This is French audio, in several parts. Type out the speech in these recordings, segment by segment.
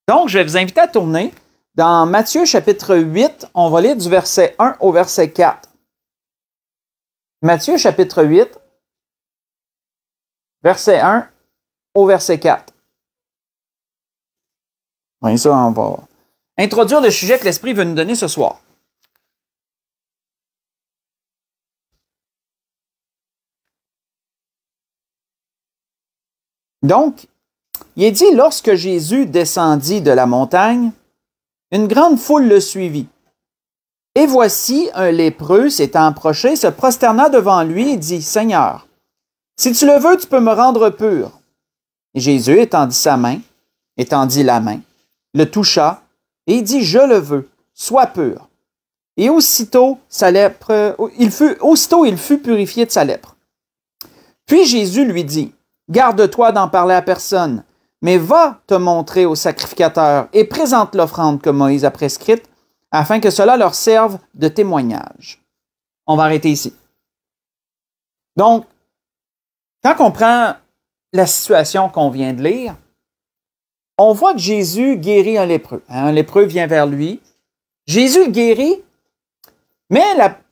Donc, je vais vous inviter à tourner dans Matthieu chapitre 8. On va lire du verset 1 au verset 4. Matthieu chapitre 8, verset 1 au verset 4. Oui, ça, on va introduire le sujet que l'Esprit veut nous donner ce soir. Donc, il est dit, lorsque Jésus descendit de la montagne, une grande foule le suivit. Et voici, un lépreux s'étant approché, se prosterna devant lui et dit, « Seigneur, si tu le veux, tu peux me rendre pur. » Et Jésus étendit la main, le toucha, et dit, « Je le veux, sois pur. » Et aussitôt il fut purifié de sa lèpre. Puis Jésus lui dit, « Garde-toi d'en parler à personne, mais va te montrer au sacrificateur et présente l'offrande que Moïse a prescrite, afin que cela leur serve de témoignage. » On va arrêter ici. Donc, quand on prend la situation qu'on vient de lire, on voit que Jésus guérit un lépreux. Un lépreux vient vers lui. Jésus le guérit, mais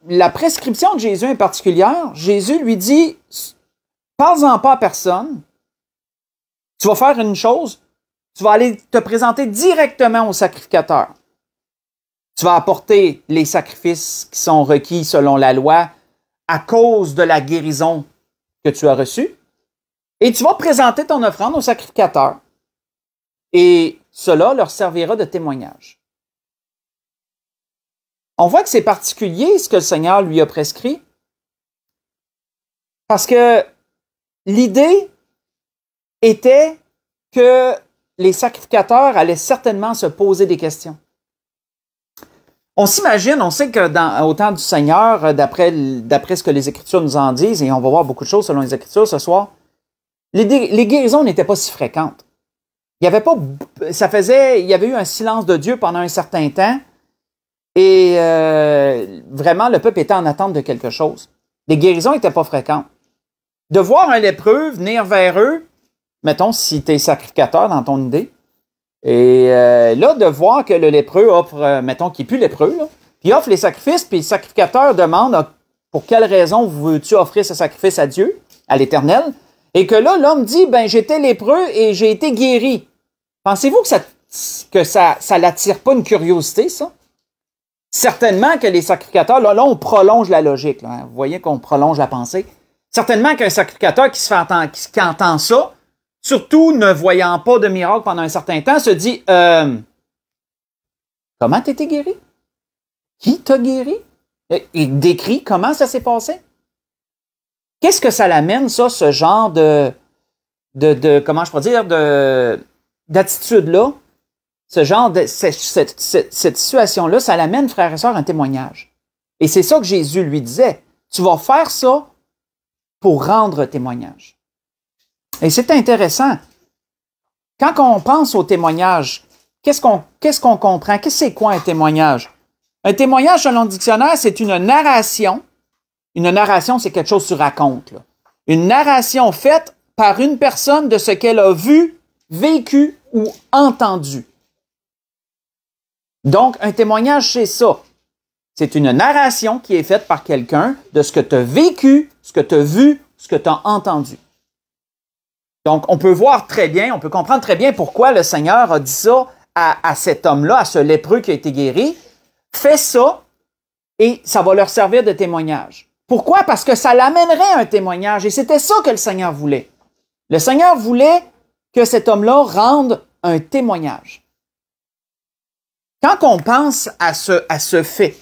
la prescription de Jésus est particulière. Jésus lui dit, « Parle-en pas à personne. Tu vas faire une chose, tu vas aller te présenter directement au sacrificateur. Tu vas apporter les sacrifices qui sont requis selon la loi à cause de la guérison que tu as reçue. Et tu vas présenter ton offrande au sacrificateur. Et cela leur servira de témoignage. » On voit que c'est particulier ce que le Seigneur lui a prescrit. Parce que l'idée était que les sacrificateurs allaient certainement se poser des questions. On s'imagine, on sait que au temps du Seigneur, d'après ce que les Écritures nous en disent, et on va voir beaucoup de choses selon les Écritures ce soir, les guérisons n'étaient pas si fréquentes. Il y avait eu un silence de Dieu pendant un certain temps, et vraiment, le peuple était en attente de quelque chose. Les guérisons n'étaient pas fréquentes. De voir un lépreux venir vers eux, mettons si tu es sacrificateur dans ton idée, et là, de voir que le lépreux offre, mettons qu'il n'est plus lépreux, là, puis il offre les sacrifices, puis le sacrificateur demande pour quelle raison veux-tu offrir ce sacrifice à Dieu, à l'Éternel, et que là, l'homme dit, ben j'étais lépreux et j'ai été guéri. Pensez-vous que ça l'attire pas une curiosité, ça? Certainement que les sacrificateurs, là on prolonge la logique, là, hein, vous voyez qu'on prolonge la pensée. Certainement qu'un sacrificateur qui entend ça, surtout ne voyant pas de miracle pendant un certain temps, se dit comment tu étais guéri? Qui t'a guéri? Il décrit comment ça s'est passé. Qu'est-ce que ça l'amène, ça, ce genre comment je pourrais dire, d'attitude-là, ce genre cette situation-là, ça l'amène, frères et sœurs, un témoignage. Et c'est ça que Jésus lui disait. Tu vas faire ça pour rendre témoignage. Et c'est intéressant. Quand on pense au témoignage, qu'est-ce qu'on comprend? C'est quoi un témoignage? Un témoignage, selon le dictionnaire, c'est une narration. Une narration, c'est quelque chose que tu racontes, là. Une narration faite par une personne de ce qu'elle a vu, vécu ou entendu. Donc, un témoignage, c'est ça. C'est une narration qui est faite par quelqu'un de ce que tu as vécu, ce que tu as vu, ce que tu as entendu. Donc, on peut voir très bien, on peut comprendre très bien pourquoi le Seigneur a dit ça à cet homme-là, à ce lépreux qui a été guéri. Fais ça et ça va leur servir de témoignage. Pourquoi? Parce que ça l'amènerait à un témoignage et c'était ça que le Seigneur voulait. Le Seigneur voulait que cet homme-là rende un témoignage. Quand on pense à ce fait,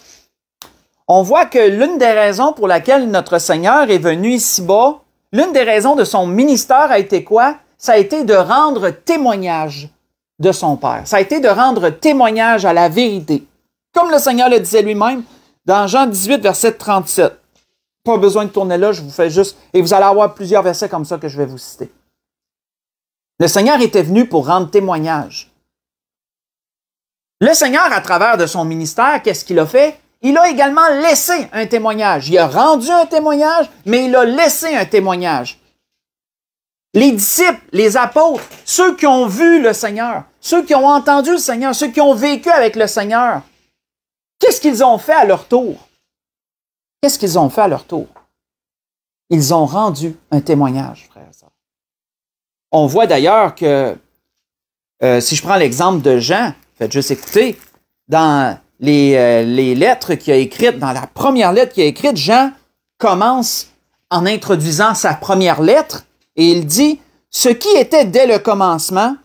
on voit que l'une des raisons pour laquelle notre Seigneur est venu ici-bas, l'une des raisons de son ministère a été quoi? Ça a été de rendre témoignage de son Père. Ça a été de rendre témoignage à la vérité. Comme le Seigneur le disait lui-même dans Jean 18, verset 37. Pas besoin de tourner là, je vous fais juste... Et vous allez avoir plusieurs versets comme ça que je vais vous citer. Le Seigneur était venu pour rendre témoignage. Le Seigneur, à travers de son ministère, qu'est-ce qu'il a fait? Il a également laissé un témoignage. Il a rendu un témoignage, mais il a laissé un témoignage. Les disciples, les apôtres, ceux qui ont vu le Seigneur, ceux qui ont entendu le Seigneur, ceux qui ont vécu avec le Seigneur, qu'est-ce qu'ils ont fait à leur tour? Qu'est-ce qu'ils ont fait à leur tour? Ils ont rendu un témoignage, frères et sœurs. On voit d'ailleurs que, si je prends l'exemple de Jean, faites juste écouter, dans les lettres qu'il a écrites, dans la première lettre qu'il a écrite, Jean commence en introduisant sa première lettre et il dit « Ce qui était dès le commencement,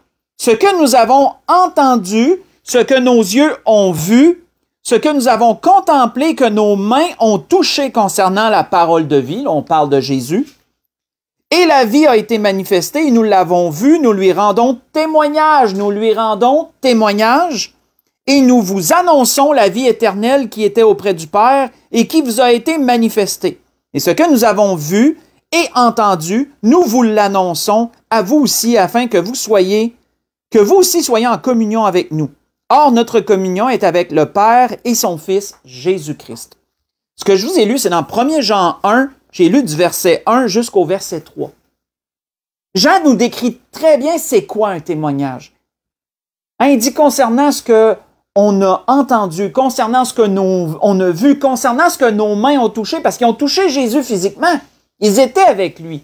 ce que nous avons entendu, ce que nos yeux ont vu, ce que nous avons contemplé, que nos mains ont touché concernant la parole de vie. » On parle de Jésus. « Et la vie a été manifestée, et nous l'avons vue, nous lui rendons témoignage, et nous vous annonçons la vie éternelle qui était auprès du Père et qui vous a été manifestée. Et ce que nous avons vu et entendu, nous vous l'annonçons à vous aussi, afin que vous aussi soyez en communion avec nous. Or, notre communion est avec le Père et son Fils, Jésus-Christ. » Ce que je vous ai lu, c'est dans 1 Jean 1, j'ai lu du verset 1 jusqu'au verset 3. Jean nous décrit très bien c'est quoi un témoignage. Il dit concernant ce qu'on a entendu, concernant ce qu'on a vu, concernant ce que nos mains ont touché, parce qu'ils ont touché Jésus physiquement. Ils étaient avec lui.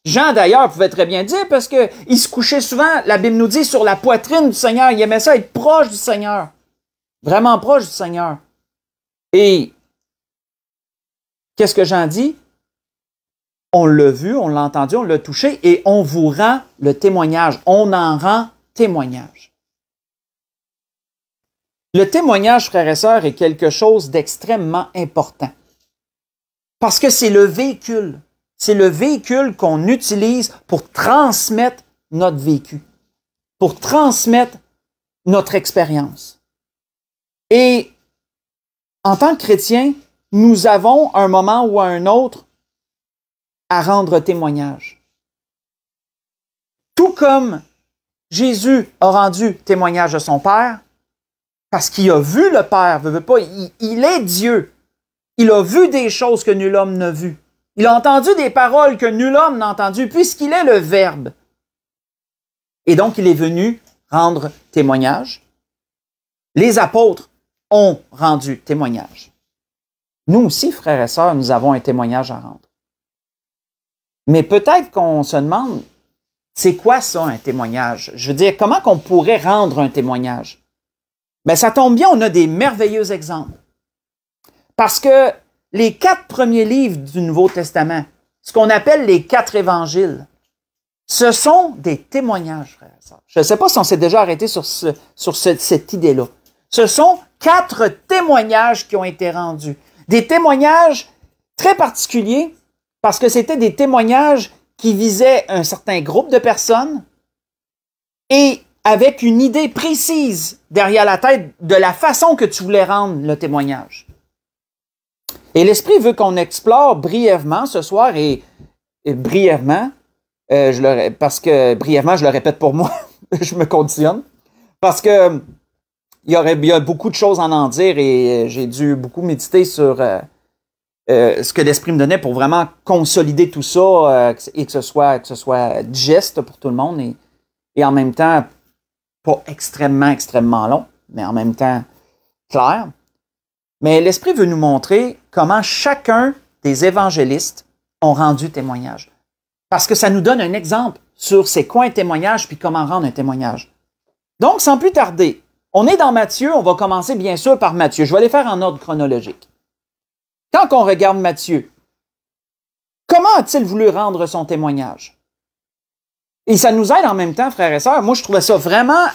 Jean, d'ailleurs, pouvait très bien dire, parce qu'il se couchait souvent, la Bible nous dit, sur la poitrine du Seigneur. Il aimait ça être proche du Seigneur. Vraiment proche du Seigneur. Et qu'est-ce que Jean dit? On l'a vu, on l'a entendu, on l'a touché, et on vous rend le témoignage. On en rend témoignage. Le témoignage, frères et sœurs, est quelque chose d'extrêmement important. Parce que c'est le véhicule. C'est le véhicule qu'on utilise pour transmettre notre vécu, pour transmettre notre expérience. Et en tant que chrétiens, nous avons un moment ou un autre à rendre témoignage. Tout comme Jésus a rendu témoignage de son Père, parce qu'il a vu le Père, il est Dieu. Il a vu des choses que nul homme n'a vues. Il a entendu des paroles que nul homme n'a entendues, puisqu'il est le Verbe. Et donc, il est venu rendre témoignage. Les apôtres ont rendu témoignage. Nous aussi, frères et sœurs, nous avons un témoignage à rendre. Mais peut-être qu'on se demande, c'est quoi ça, un témoignage? Je veux dire, comment qu'on pourrait rendre un témoignage? Bien, ça tombe bien, on a des merveilleux exemples. Parce que les 4 premiers livres du Nouveau Testament, ce qu'on appelle les 4 évangiles, ce sont des témoignages, frères et sœurs. Je ne sais pas si on s'est déjà arrêté sur cette idée-là. Ce sont 4 témoignages qui ont été rendus. Des témoignages très particuliers parce que c'était des témoignages qui visaient un certain groupe de personnes et avec une idée précise derrière la tête de la façon que tu voulais rendre le témoignage. Et l'Esprit veut qu'on explore brièvement ce soir et brièvement, parce que brièvement, je le répète pour moi, je me conditionne, parce que il y a beaucoup de choses à en dire et j'ai dû beaucoup méditer sur ce que l'Esprit me donnait pour vraiment consolider tout ça et que ce soit digeste pour tout le monde et en même temps pas extrêmement long, mais en même temps clair. Mais l'Esprit veut nous montrer comment chacun des évangélistes ont rendu témoignage. Parce que ça nous donne un exemple sur c'est quoi un témoignage puis comment rendre un témoignage. Donc, sans plus tarder, on est dans Matthieu, on va commencer bien sûr par Matthieu. Je vais les faire en ordre chronologique. Quand on regarde Matthieu, comment a-t-il voulu rendre son témoignage? Et ça nous aide en même temps, frères et sœurs. Moi, je trouvais ça vraiment...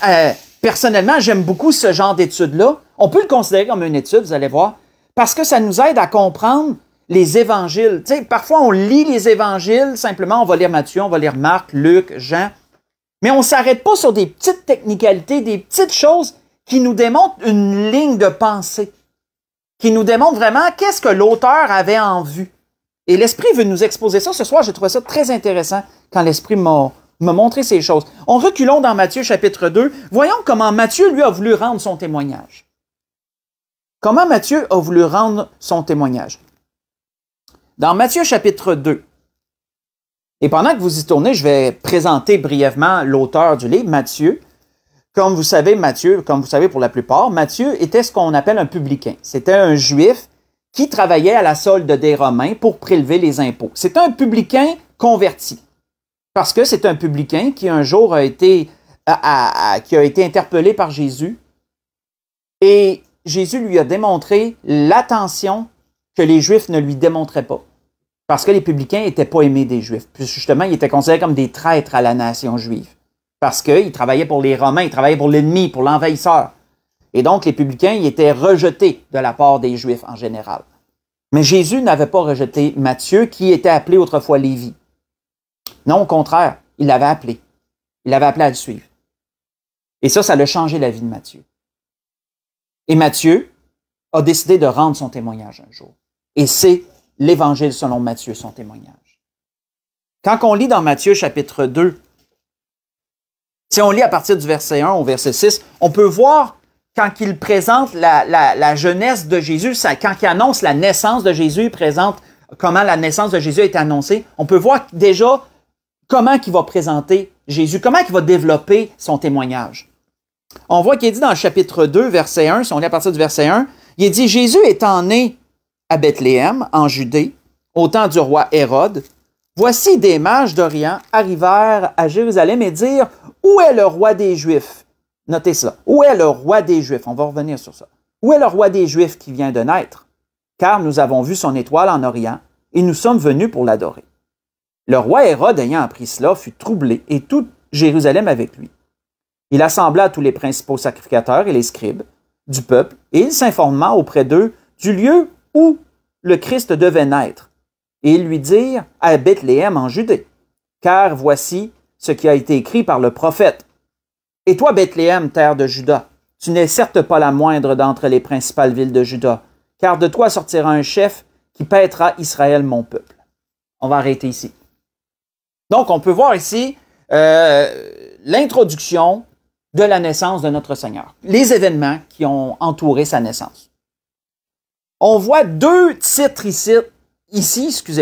personnellement, j'aime beaucoup ce genre d'études-là. On peut le considérer comme une étude, vous allez voir, parce que ça nous aide à comprendre les évangiles. Tu sais, parfois, on lit les évangiles, simplement, on va lire Matthieu, on va lire Marc, Luc, Jean, mais on ne s'arrête pas sur des petites technicalités, des petites choses qui nous démontrent une ligne de pensée, qui nous démontrent vraiment qu'est-ce que l'auteur avait en vue. Et l'Esprit veut nous exposer ça. Ce soir, j'ai trouvé ça très intéressant quand l'Esprit m'a montré ces choses. On reculons dans Matthieu chapitre 2. Voyons comment Matthieu, lui, a voulu rendre son témoignage. Comment Matthieu a voulu rendre son témoignage? Dans Matthieu chapitre 2, et pendant que vous y tournez, je vais présenter brièvement l'auteur du livre, Matthieu. comme vous savez, Matthieu, comme vous savez pour la plupart, Matthieu était ce qu'on appelle un publicain. C'était un juif qui travaillait à la solde des Romains pour prélever les impôts. C'est un publicain converti. Parce que c'est un publicain qui un jour a été interpellé par Jésus. Et Jésus lui a démontré l'attention que les Juifs ne lui démontraient pas. Parce que les publicains n'étaient pas aimés des Juifs. Puis justement, ils étaient considérés comme des traîtres à la nation juive. Parce qu'ils travaillaient pour les Romains, ils travaillaient pour l'ennemi, pour l'envahisseur. Et donc, les publicains, ils étaient rejetés de la part des Juifs en général. Mais Jésus n'avait pas rejeté Matthieu, qui était appelé autrefois Lévi. Non, au contraire, il l'avait appelé. Il l'avait appelé à le suivre. Et ça a changé la vie de Matthieu. Et Matthieu a décidé de rendre son témoignage un jour. Et c'est l'Évangile selon Matthieu, son témoignage. Quand on lit dans Matthieu chapitre 2, si on lit à partir du verset 1 au verset 6, on peut voir quand il présente la jeunesse de Jésus, quand il annonce la naissance de Jésus, il présente comment la naissance de Jésus a été annoncée. On peut voir déjà comment il va présenter Jésus, comment il va développer son témoignage. On voit qu'il est dit dans le chapitre 2, verset 1, si on lit à partir du verset 1, il est dit « Jésus étant né à Bethléem, en Judée, au temps du roi Hérode, voici des mages d'Orient arrivèrent à Jérusalem et dirent « Où est le roi des Juifs? » Notez ça. Où est le roi des Juifs? On va revenir sur ça. Où est le roi des Juifs qui vient de naître? Car nous avons vu son étoile en Orient et nous sommes venus pour l'adorer. Le roi Hérode, ayant appris cela, fut troublé et toute Jérusalem avec lui. Il assembla tous les principaux sacrificateurs et les scribes du peuple et il s'informa auprès d'eux du lieu où le Christ devait naître. Et ils lui dirent à Bethléem en Judée, car voici ce qui a été écrit par le prophète. Et toi, Bethléem, terre de Juda, tu n'es certes pas la moindre d'entre les principales villes de Juda, car de toi sortira un chef qui paîtra Israël, mon peuple. On va arrêter ici. Donc, on peut voir ici l'introduction de la naissance de notre Seigneur, les événements qui ont entouré sa naissance. On voit deux titres ici,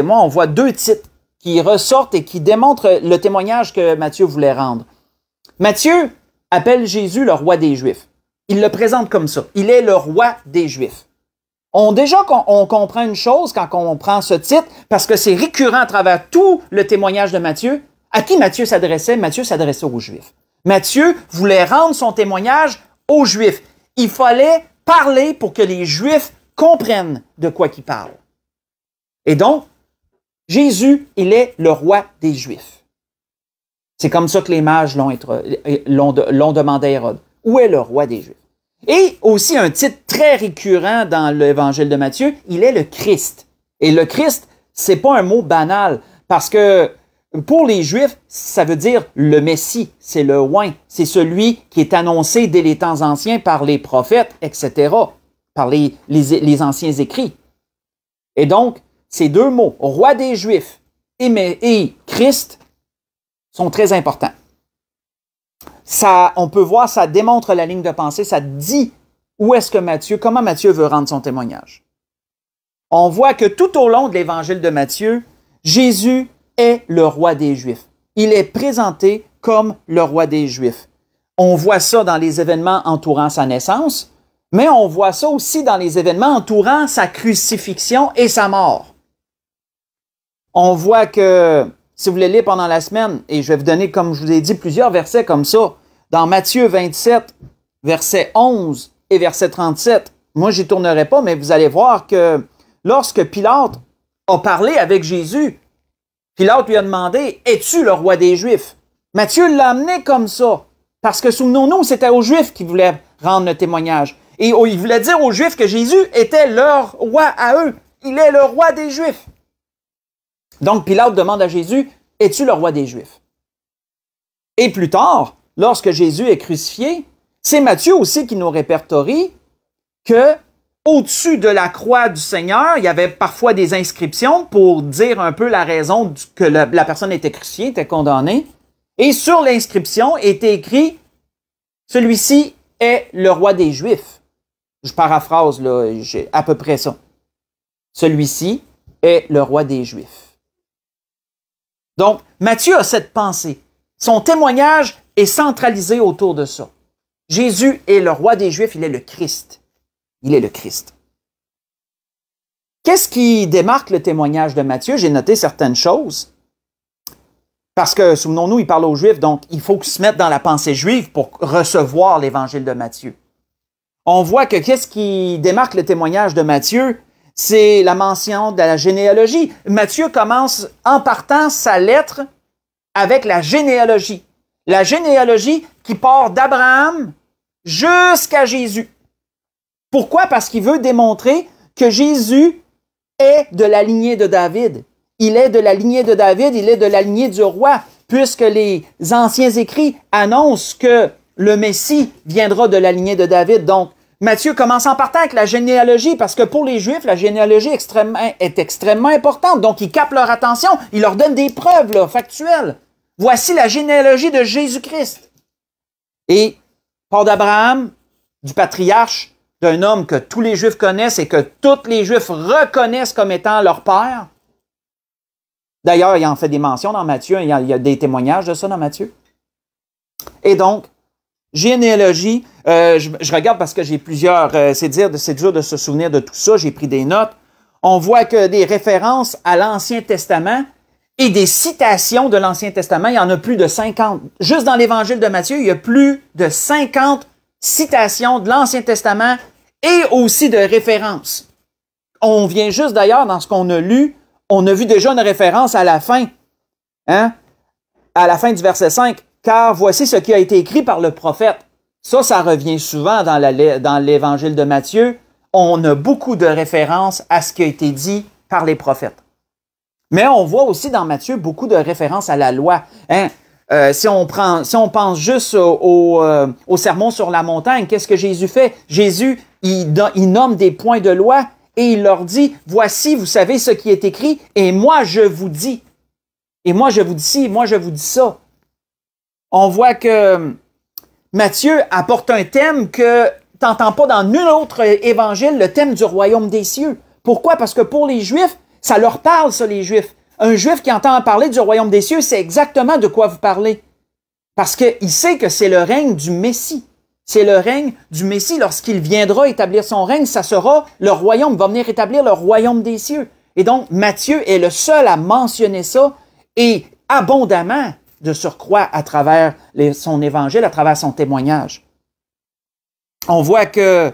on voit deux titres qui ressortent et qui démontrent le témoignage que Matthieu voulait rendre. Matthieu appelle Jésus le roi des Juifs. Il le présente comme ça. Il est le roi des Juifs. On comprend une chose quand on prend ce titre, parce que c'est récurrent à travers tout le témoignage de Matthieu. À qui Matthieu s'adressait? Matthieu s'adressait aux Juifs. Matthieu voulait rendre son témoignage aux Juifs. Il fallait parler pour que les Juifs comprennent de quoi il parle. Et donc, Jésus, il est le roi des Juifs. C'est comme ça que les mages l'ont demandé à Hérode. Où est le roi des Juifs? Et aussi un titre très récurrent dans l'évangile de Matthieu, il est le Christ. Et le Christ, c'est pas un mot banal, parce que pour les Juifs, ça veut dire le Messie, c'est le oint, c'est celui qui est annoncé dès les temps anciens par les prophètes, etc., par les anciens écrits. Et donc, ces deux mots, roi des Juifs et Christ, sont très importants. Ça, on peut voir, ça démontre la ligne de pensée, ça dit où est-ce que comment Matthieu veut rendre son témoignage. On voit que tout au long de l'évangile de Matthieu, Jésus est le roi des Juifs. Il est présenté comme le roi des Juifs. On voit ça dans les événements entourant sa naissance, mais on voit ça aussi dans les événements entourant sa crucifixion et sa mort. On voit que, si vous voulez lire pendant la semaine, et je vais vous donner, comme je vous ai dit, plusieurs versets comme ça, dans Matthieu 27, verset 11 et verset 37, moi j'y tournerai pas, mais vous allez voir que lorsque Pilate a parlé avec Jésus, Pilate lui a demandé, « Es-tu le roi des Juifs? » Matthieu l'a amené comme ça, parce que souvenons-nous, c'était aux Juifs qui voulaient rendre le témoignage. Et il voulait dire aux Juifs que Jésus était leur roi à eux. Il est le roi des Juifs. Donc Pilate demande à Jésus, « Es-tu le roi des Juifs? » Et plus tard, lorsque Jésus est crucifié, c'est Matthieu aussi qui nous répertorie que au-dessus de la croix du Seigneur, il y avait parfois des inscriptions pour dire un peu la raison que la personne était crucifiée, était condamnée. Et sur l'inscription était écrit « Celui-ci est le roi des Juifs ». Je paraphrase, là, j'ai à peu près ça. « Celui-ci est le roi des Juifs ». Donc, Matthieu a cette pensée. Son témoignage est centralisé autour de ça. Jésus est le roi des Juifs, il est le Christ. Il est le Christ. Qu'est-ce qui démarque le témoignage de Matthieu? J'ai noté certaines choses. Parce que, souvenons-nous, il parle aux Juifs, donc il faut qu'ils se mettent dans la pensée juive pour recevoir l'évangile de Matthieu. On voit que qu'est-ce qui démarque le témoignage de Matthieu? C'est la mention de la généalogie. Matthieu commence en partant sa lettre avec la généalogie. La généalogie qui part d'Abraham jusqu'à Jésus. Pourquoi? Parce qu'il veut démontrer que Jésus est de la lignée de David. Il est de la lignée de David, il est de la lignée du roi, puisque les anciens écrits annoncent que le Messie viendra de la lignée de David. Donc, Matthieu commence en partant avec la généalogie, parce que pour les Juifs, la généalogie est extrêmement importante. Donc, il capte leur attention, il leur donne des preuves là, factuelles. Voici la généalogie de Jésus-Christ. Et part d'Abraham, du patriarche, d'un homme que tous les Juifs connaissent et que tous les Juifs reconnaissent comme étant leur père. D'ailleurs, il en fait des mentions dans Matthieu, il y a des témoignages de ça dans Matthieu. Et donc, généalogie, je regarde parce que j'ai plusieurs, c'est dur de se souvenir de tout ça, j'ai pris des notes. On voit que des références à l'Ancien Testament et des citations de l'Ancien Testament, il y en a plus de 50. Juste dans l'Évangile de Matthieu, il y a plus de 50 citations de l'Ancien Testament et aussi de références. On vient juste d'ailleurs dans ce qu'on a lu, on a vu déjà une référence à la fin, hein? À la fin du verset 5. Car voici ce qui a été écrit par le prophète. Ça revient souvent dans l'Évangile de Matthieu. On a beaucoup de références à ce qui a été dit par les prophètes. Mais on voit aussi dans Matthieu beaucoup de références à la loi. Hein? Si on pense juste au sermon sur la montagne, qu'est-ce que Jésus fait? Jésus, il nomme des points de loi et il leur dit, voici, vous savez ce qui est écrit, et moi je vous dis. Et moi je vous dis ci, moi je vous dis ça. On voit que Matthieu apporte un thème que tu n'entends pas dans nul autre évangile, le thème du royaume des cieux. Pourquoi? Parce que pour les Juifs, ça leur parle, ça, les Juifs. Un Juif qui entend parler du royaume des cieux, c'est exactement de quoi vous parlez. Parce qu'il sait que c'est le règne du Messie. C'est le règne du Messie. Lorsqu'il viendra établir son règne, ça sera le royaume, va venir établir le royaume des cieux. Et donc, Matthieu est le seul à mentionner ça et abondamment de surcroît à travers son évangile, à travers son témoignage. On voit que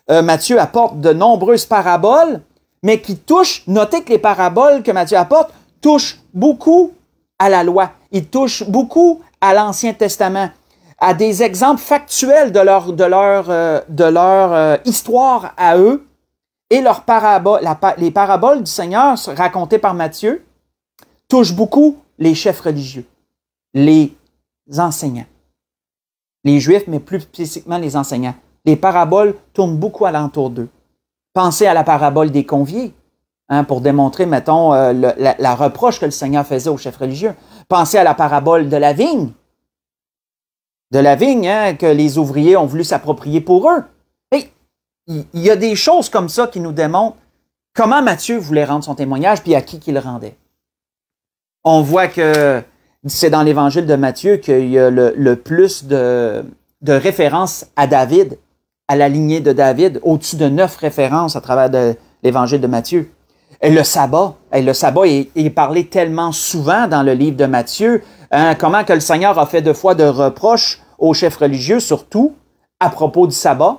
Matthieu apporte de nombreuses paraboles, mais qui touchent, notez que les paraboles que Matthieu apporte touchent beaucoup à la loi. Ils touchent beaucoup à l'Ancien Testament, à des exemples factuels de leur histoire à eux et les paraboles du Seigneur racontées par Matthieu touchent beaucoup les chefs religieux, les enseignants, les Juifs, mais plus spécifiquement les enseignants. Les paraboles tournent beaucoup alentour d'eux. Pensez à la parabole des conviés, hein, pour démontrer, mettons, la reproche que le Seigneur faisait aux chefs religieux. Pensez à la parabole de la vigne. De la vigne, hein, que les ouvriers ont voulu s'approprier pour eux. Et il y a des choses comme ça qui nous démontrent comment Matthieu voulait rendre son témoignage, puis à qui qu'il le rendait. On voit que c'est dans l'Évangile de Matthieu qu'il y a le plus de références à David, à la lignée de David, au-dessus de 9 références à travers l'Évangile de Matthieu. Et le sabbat est parlé tellement souvent dans le livre de Matthieu, hein, comment que le Seigneur a fait 2 fois de reproches aux chefs religieux, surtout à propos du sabbat,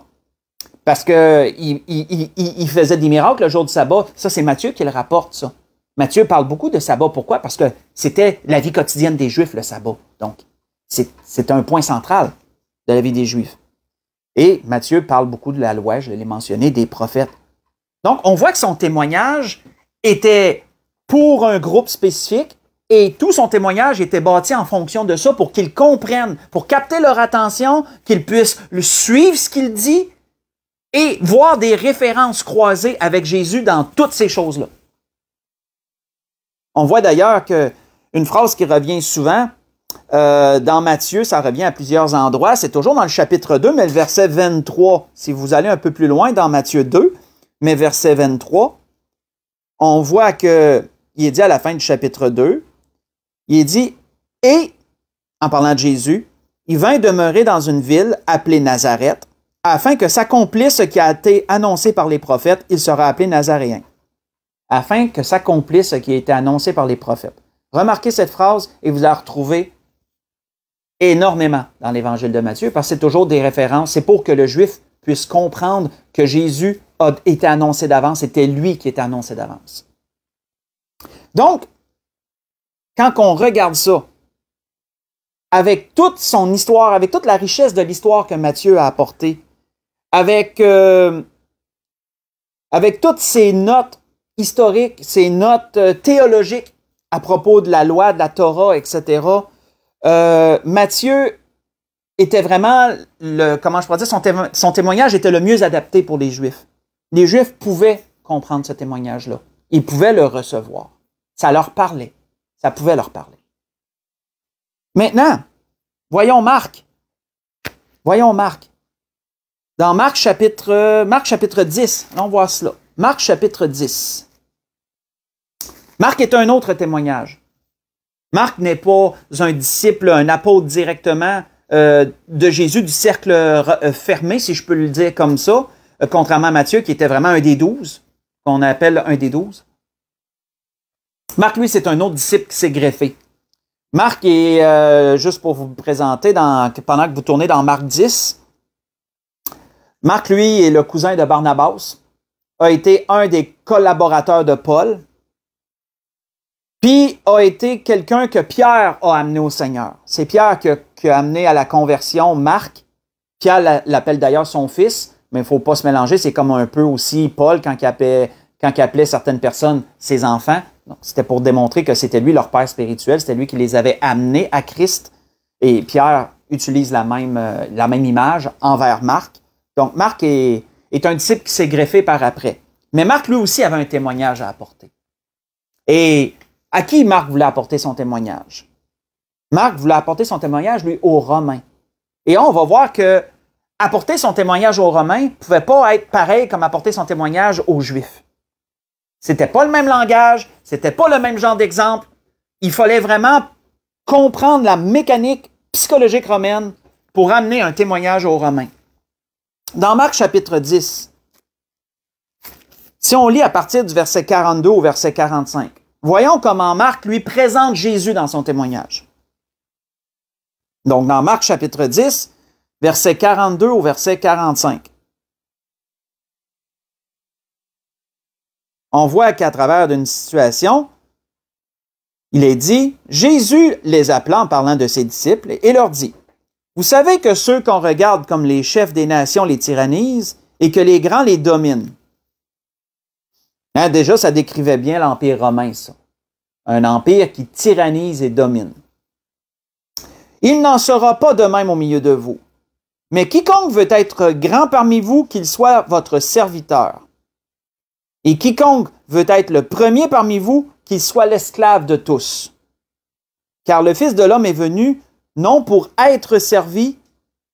parce que il faisait des miracles le jour du sabbat. Ça, c'est Matthieu qui le rapporte, ça. Matthieu parle beaucoup de sabbat. Pourquoi? Parce que c'était la vie quotidienne des Juifs, le sabbat. Donc, c'est un point central de la vie des Juifs. Et Matthieu parle beaucoup de la loi, je l'ai mentionné, des prophètes. Donc, on voit que son témoignage était pour un groupe spécifique et tout son témoignage était bâti en fonction de ça pour qu'ils comprennent, pour capter leur attention, qu'ils puissent suivre ce qu'il dit et voir des références croisées avec Jésus dans toutes ces choses-là. On voit d'ailleurs qu'une phrase qui revient souvent dans Matthieu, ça revient à plusieurs endroits, c'est toujours dans le chapitre 2, mais le verset 23, si vous allez un peu plus loin dans Matthieu 2, mais verset 23, on voit qu'il est dit à la fin du chapitre 2, il est dit, et, en parlant de Jésus, il vint demeurer dans une ville appelée Nazareth, afin que s'accomplisse ce qui a été annoncé par les prophètes, il sera appelé Nazaréen. Afin que s'accomplisse ce qui a été annoncé par les prophètes. Remarquez cette phrase et vous la retrouvez énormément dans l'Évangile de Matthieu, parce que c'est toujours des références. C'est pour que le juif puisse comprendre que Jésus a été annoncé d'avance, c'était lui qui était annoncé d'avance. Donc, quand on regarde ça, avec toute son histoire, avec toute la richesse de l'histoire que Matthieu a apportée, avec toutes ces notes historiques, ces notes théologiques à propos de la loi, de la Torah, etc., Matthieu était vraiment, comment je pourrais dire, son témoignage était le mieux adapté pour les Juifs. Les Juifs pouvaient comprendre ce témoignage-là. Ils pouvaient le recevoir. Ça leur parlait. Ça pouvait leur parler. Maintenant, voyons Marc. Voyons Marc. Dans Marc chapitre 10, on voit cela. Marc chapitre 10. Marc est un autre témoignage. Marc n'est pas un disciple, un apôtre directement de Jésus, du cercle fermé, si je peux le dire comme ça, contrairement à Matthieu, qui était vraiment un des 12, qu'on appelle un des 12. Marc, lui, c'est un autre disciple qui s'est greffé. Marc est, juste pour vous présenter, pendant que vous tournez dans Marc 10, Marc, lui, est le cousin de Barnabas, a été un des collaborateurs de Paul, puis a été quelqu'un que Pierre a amené au Seigneur. C'est Pierre qui a amené à la conversion Marc. Pierre l'appelle d'ailleurs son fils, mais il ne faut pas se mélanger. C'est comme un peu aussi Paul quand il appelait certaines personnes ses enfants. C'était pour démontrer que c'était lui leur père spirituel, c'était lui qui les avait amenés à Christ. Et Pierre utilise la même image envers Marc. Donc Marc est un disciple qui s'est greffé par après. Mais Marc, lui aussi, avait un témoignage à apporter. Et à qui Marc voulait apporter son témoignage? Marc voulait apporter son témoignage, lui, aux Romains. Et on va voir que apporter son témoignage aux Romains ne pouvait pas être pareil comme apporter son témoignage aux Juifs. C'était pas le même langage, c'était pas le même genre d'exemple. Il fallait vraiment comprendre la mécanique psychologique romaine pour amener un témoignage aux Romains. Dans Marc chapitre 10, si on lit à partir du verset 42 au verset 45, voyons comment Marc lui présente Jésus dans son témoignage. Donc, dans Marc chapitre 10, verset 42 au verset 45. On voit qu'à travers d'une situation, il est dit, Jésus les appela en parlant de ses disciples et leur dit, vous savez que ceux qu'on regarde comme les chefs des nations les tyrannisent et que les grands les dominent. Hein, déjà, ça décrivait bien l'Empire romain, ça. Un empire qui tyrannise et domine. Il n'en sera pas de même au milieu de vous. Mais quiconque veut être grand parmi vous, qu'il soit votre serviteur. Et quiconque veut être le premier parmi vous, qu'il soit l'esclave de tous. Car le Fils de l'homme est venu, non pour être servi,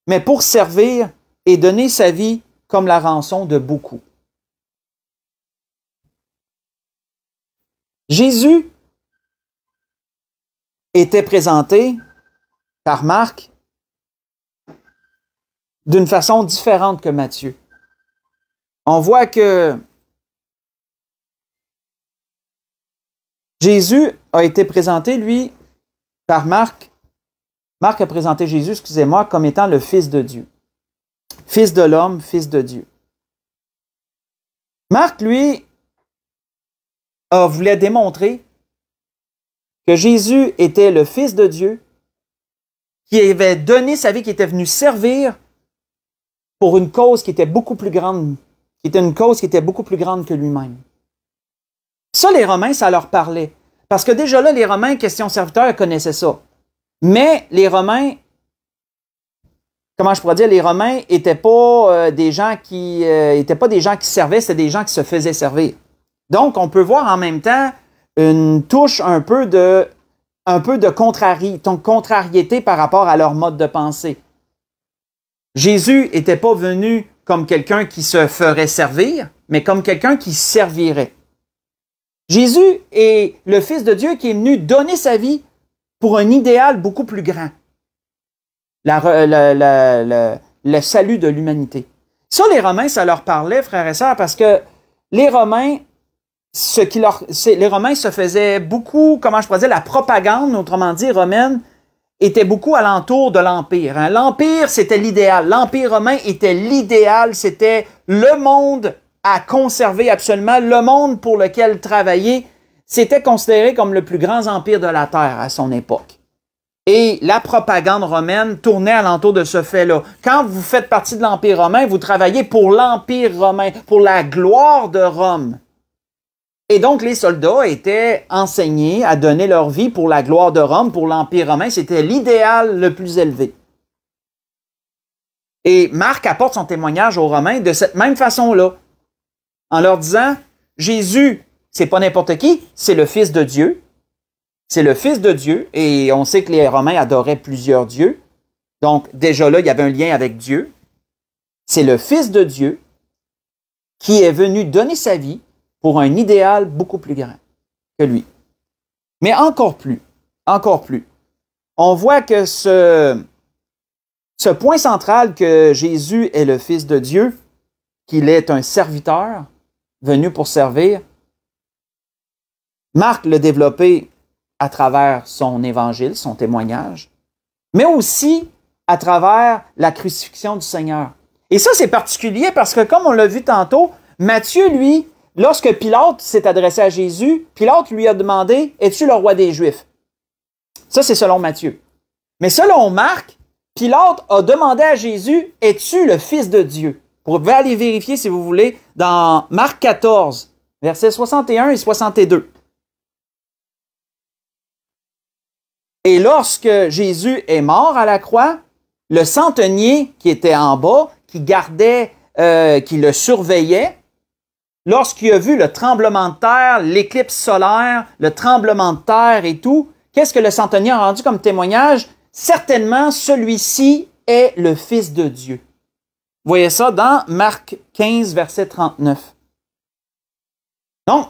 mais pour servir et donner sa vie comme la rançon de beaucoup. Jésus était présenté par Marc d'une façon différente que Matthieu. On voit que Jésus a été présenté, lui, par Marc. Marc a présenté Jésus, excusez-moi, comme étant le Fils de Dieu. Fils de l'homme, Fils de Dieu. Marc, lui, voulait démontrer que Jésus était le Fils de Dieu, qui avait donné sa vie, qui était venu servir pour une cause qui était beaucoup plus grande, qui était une cause qui était beaucoup plus grande que lui-même. Ça, les Romains, ça leur parlait. Parce que déjà là, les Romains, question serviteur, connaissaient ça. Mais les Romains, comment je pourrais dire, les Romains n'étaient pas des gens qui servaient, c'était des gens qui se faisaient servir. Donc, on peut voir en même temps une touche un peu de contrariété par rapport à leur mode de pensée. Jésus n'était pas venu comme quelqu'un qui se ferait servir, mais comme quelqu'un qui servirait. Jésus est le Fils de Dieu qui est venu donner sa vie pour un idéal beaucoup plus grand. le salut de l'humanité. Ça, les Romains, ça leur parlait, frères et sœurs, parce que les Romains, les Romains se faisaient beaucoup, comment je pourrais dire, la propagande, autrement dit, romaine, était beaucoup alentour de l'Empire. Hein. L'Empire, c'était l'idéal. L'Empire romain était l'idéal. C'était le monde à conserver absolument, le monde pour lequel travailler. C'était considéré comme le plus grand empire de la Terre à son époque. Et la propagande romaine tournait alentour de ce fait-là. Quand vous faites partie de l'Empire romain, vous travaillez pour l'Empire romain, pour la gloire de Rome. Et donc, les soldats étaient enseignés à donner leur vie pour la gloire de Rome, pour l'Empire romain. C'était l'idéal le plus élevé. Et Marc apporte son témoignage aux Romains de cette même façon-là, en leur disant, Jésus, c'est pas n'importe qui, c'est le Fils de Dieu. C'est le Fils de Dieu, et on sait que les Romains adoraient plusieurs dieux. Donc, déjà là, il y avait un lien avec Dieu. C'est le Fils de Dieu qui est venu donner sa vie pour un idéal beaucoup plus grand que lui. Mais encore plus. On voit que ce point central que Jésus est le Fils de Dieu, qu'il est un serviteur venu pour servir, Marc l'a développé à travers son évangile, son témoignage, mais aussi à travers la crucifixion du Seigneur. Et ça, c'est particulier parce que, comme on l'a vu tantôt, Matthieu, lui, lorsque Pilate s'est adressé à Jésus, Pilate lui a demandé « Es-tu le roi des Juifs? » Ça, c'est selon Matthieu. Mais selon Marc, Pilate a demandé à Jésus « Es-tu le Fils de Dieu? » Vous pouvez aller vérifier, si vous voulez, dans Marc 14, versets 61 et 62. Et lorsque Jésus est mort à la croix, le centenier qui était en bas, qui gardait, qui le surveillait, lorsqu'il a vu le tremblement de terre, l'éclipse solaire, le tremblement de terre et tout, qu'est-ce que le centenier a rendu comme témoignage? Certainement, celui-ci est le Fils de Dieu. Vous voyez ça dans Marc 15, verset 39. Donc,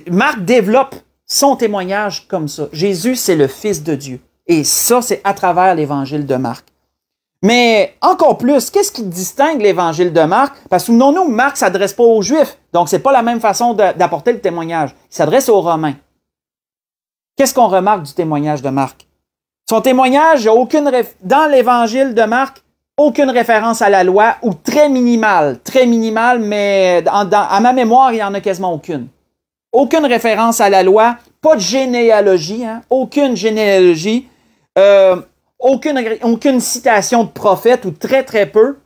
Marc développe son témoignage comme ça. Jésus, c'est le Fils de Dieu. Et ça, c'est à travers l'évangile de Marc. Mais encore plus, qu'est-ce qui distingue l'évangile de Marc? Parce que souvenons-nous, Marc ne s'adresse pas aux Juifs. Donc, ce n'est pas la même façon d'apporter le témoignage. Il s'adresse aux Romains. Qu'est-ce qu'on remarque du témoignage de Marc? Son témoignage, il n'y a dans l'évangile de Marc, aucune référence à la loi, ou très minimale, mais à ma mémoire, il n'y en a quasiment aucune. Aucune référence à la loi, pas de généalogie, hein, aucune généalogie, aucune citation de prophète, ou très peu.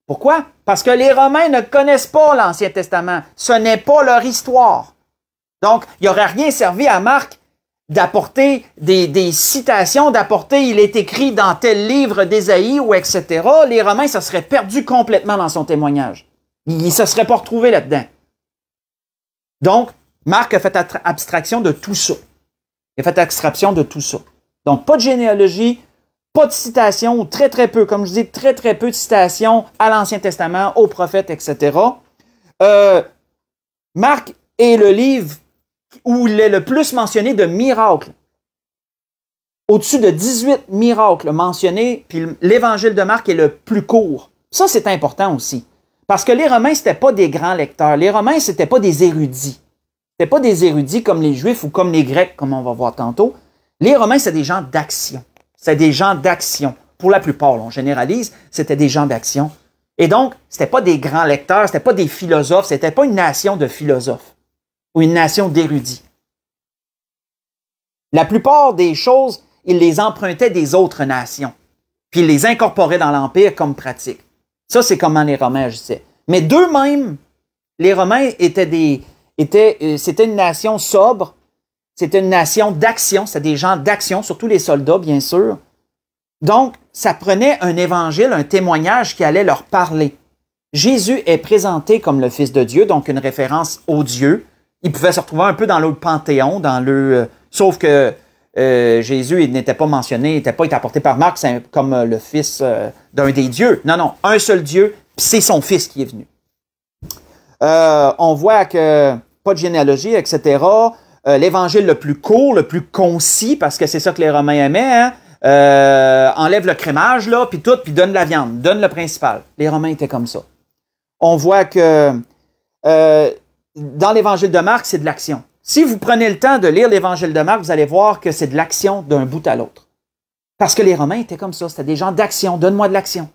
Pourquoi? Parce que les Romains ne connaissent pas l'Ancien Testament. Ce n'est pas leur histoire. Donc, il n'aurait rien servi à Marc d'apporter des citations, il est écrit dans tel livre d'Ésaïe ou etc. Les Romains se seraient perdus complètement dans son témoignage. Ils ne se seraient pas retrouvés là-dedans. Donc, Marc a fait abstraction de tout ça. Il a fait abstraction de tout ça. Donc, pas de généalogie, pas de citation, ou très peu, comme je dis, très peu de citations à l'Ancien Testament, aux prophètes, etc. Marc est le livre où il est le plus mentionné de miracles. Au-dessus de 18 miracles mentionnés, puis l'évangile de Marc est le plus court. Ça, c'est important aussi. Parce que les Romains, c'était pas des grands lecteurs. Les Romains, c'était pas des érudits. C'était pas des érudits comme les Juifs ou comme les Grecs, comme on va voir tantôt. Les Romains, c'est des gens d'action. C'est des gens d'action. Pour la plupart, on généralise, c'était des gens d'action. Et donc, c'était pas des grands lecteurs, c'était pas des philosophes, c'était pas une nation de philosophes ou une nation d'érudits. La plupart des choses, ils les empruntaient des autres nations, puis ils les incorporaient dans l'Empire comme pratique. Ça, c'est comment les Romains agissaient. Mais d'eux-mêmes, les Romains c'était une nation sobre, c'était une nation d'action, c'était des gens d'action, surtout les soldats, bien sûr. Donc, ça prenait un évangile, un témoignage qui allait leur parler. Jésus est présenté comme le Fils de Dieu, donc une référence au Dieu. Il pouvait se retrouver un peu dans le panthéon, sauf que Jésus n'était pas mentionné, n'était pas apporté par Marc comme le fils d'un des dieux. Non, un seul Dieu, puis c'est son fils qui est venu. On voit que pas de généalogie, etc. L'évangile le plus court, le plus concis, parce que c'est ça que les Romains aimaient, hein? enlève le crémage, là, puis tout, puis donne la viande, donne le principal. Les Romains étaient comme ça. On voit que dans l'Évangile de Marc, c'est de l'action. Si vous prenez le temps de lire l'Évangile de Marc, vous allez voir que c'est de l'action d'un bout à l'autre. Parce que les Romains étaient comme ça, c'était des gens d'action, donne-moi de l'action.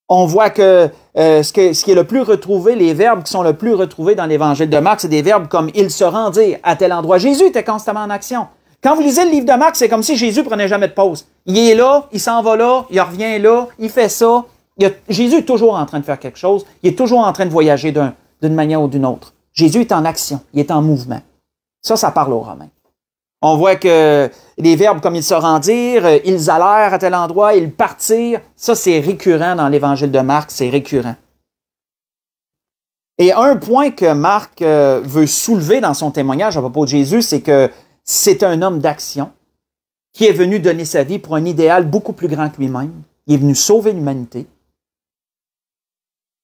On voit que ce qui est le plus retrouvé, les verbes qui sont le plus retrouvés dans l'Évangile de Marc, c'est des verbes comme « il se rendirent à tel endroit ». Jésus était constamment en action. Quand vous lisez le livre de Marc, c'est comme si Jésus prenait jamais de pause. Il est là, il s'en va là, il revient là, il fait ça. Jésus est toujours en train de faire quelque chose, il est toujours en train de voyager d'une manière ou d'une autre. Jésus est en action, il est en mouvement. Ça parle aux Romains. On voit que les verbes comme « ils se rendirent »,« ils allèrent à tel endroit »,« ils partirent », ça c'est récurrent dans l'Évangile de Marc, c'est récurrent. Et un point que Marc veut soulever dans son témoignage à propos de Jésus, c'est que c'est un homme d'action qui est venu donner sa vie pour un idéal beaucoup plus grand que lui-même. Il est venu sauver l'humanité.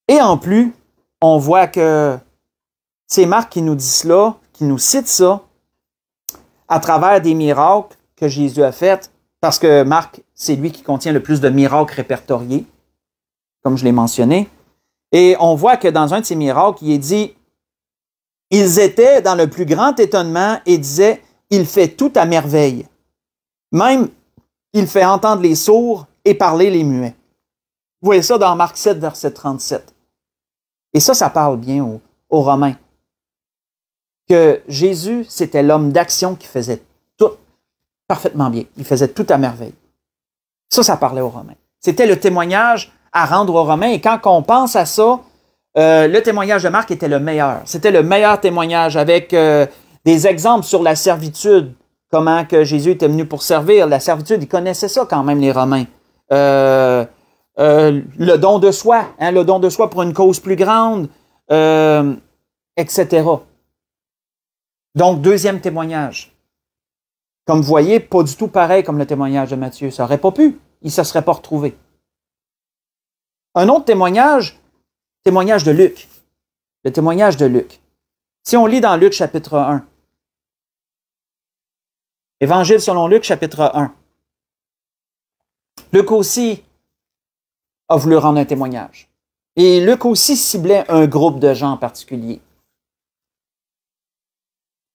Et en plus, on voit que c'est Marc qui nous dit cela, qui nous cite ça, à travers des miracles que Jésus a faits, parce que Marc, c'est lui qui contient le plus de miracles répertoriés, comme je l'ai mentionné. Et on voit que dans un de ces miracles, il est dit « Ils étaient dans le plus grand étonnement et disaient « Il fait tout à merveille. Même, il fait entendre les sourds et parler les muets. » Vous voyez ça dans Marc 7, verset 37. Et ça parle bien aux Romains. Que Jésus, c'était l'homme d'action qui faisait tout parfaitement bien. Il faisait tout à merveille. Ça parlait aux Romains. C'était le témoignage à rendre aux Romains. Et quand on pense à ça, le témoignage de Marc était le meilleur. C'était le meilleur témoignage avec des exemples sur la servitude, comment que Jésus était venu pour servir. La servitude, ils connaissaient ça quand même, les Romains. Le don de soi, le don de soi pour une cause plus grande, etc. Donc, deuxième témoignage. Comme vous voyez, pas du tout pareil comme le témoignage de Matthieu. Ça n'aurait pas pu. Il ne se serait pas retrouvé. Un autre témoignage de Luc. Le témoignage de Luc. Si on lit dans Luc chapitre 1. Évangile selon Luc chapitre 1. Luc aussi a voulu rendre un témoignage. Et Luc aussi ciblait un groupe de gens en particulier.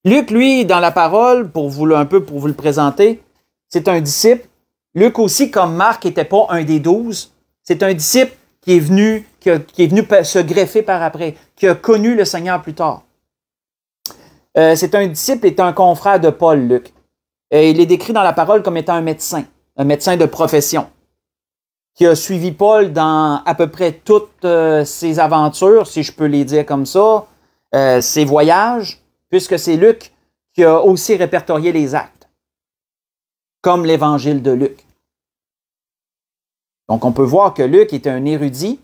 Luc, lui, dans la parole, pour vous le présenter, c'est un disciple. Luc aussi, comme Marc n'était pas un des 12, c'est un disciple qui est venu se greffer par après, qui a connu le Seigneur plus tard. C'est un disciple et un confrère de Paul, Luc. Et il est décrit dans la parole comme étant un médecin de profession, qui a suivi Paul dans à peu près toutes ses aventures, si je peux les dire comme ça, ses voyages, puisque c'est Luc qui a aussi répertorié les actes, comme l'Évangile de Luc. Donc, on peut voir que Luc était un érudit,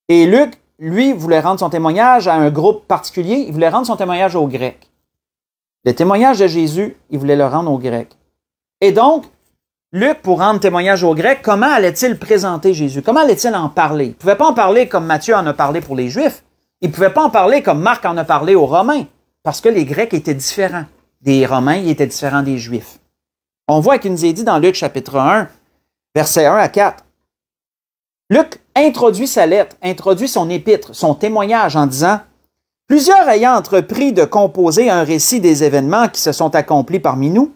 et Luc, lui, voulait rendre son témoignage à un groupe particulier, il voulait rendre son témoignage aux Grecs. Le témoignage de Jésus, il voulait le rendre aux Grecs. Et donc, Luc, pour rendre témoignage aux Grecs, comment allait-il présenter Jésus? Comment allait-il en parler? Il ne pouvait pas en parler comme Matthieu en a parlé pour les Juifs. Il ne pouvait pas en parler comme Marc en a parlé aux Romains, parce que les Grecs étaient différents des Romains, ils étaient différents des Juifs. On voit qu'il nous est dit dans Luc chapitre 1, versets 1 à 4. Luc introduit sa lettre, introduit son épître, son témoignage en disant « Plusieurs ayant entrepris de composer un récit des événements qui se sont accomplis parmi nous,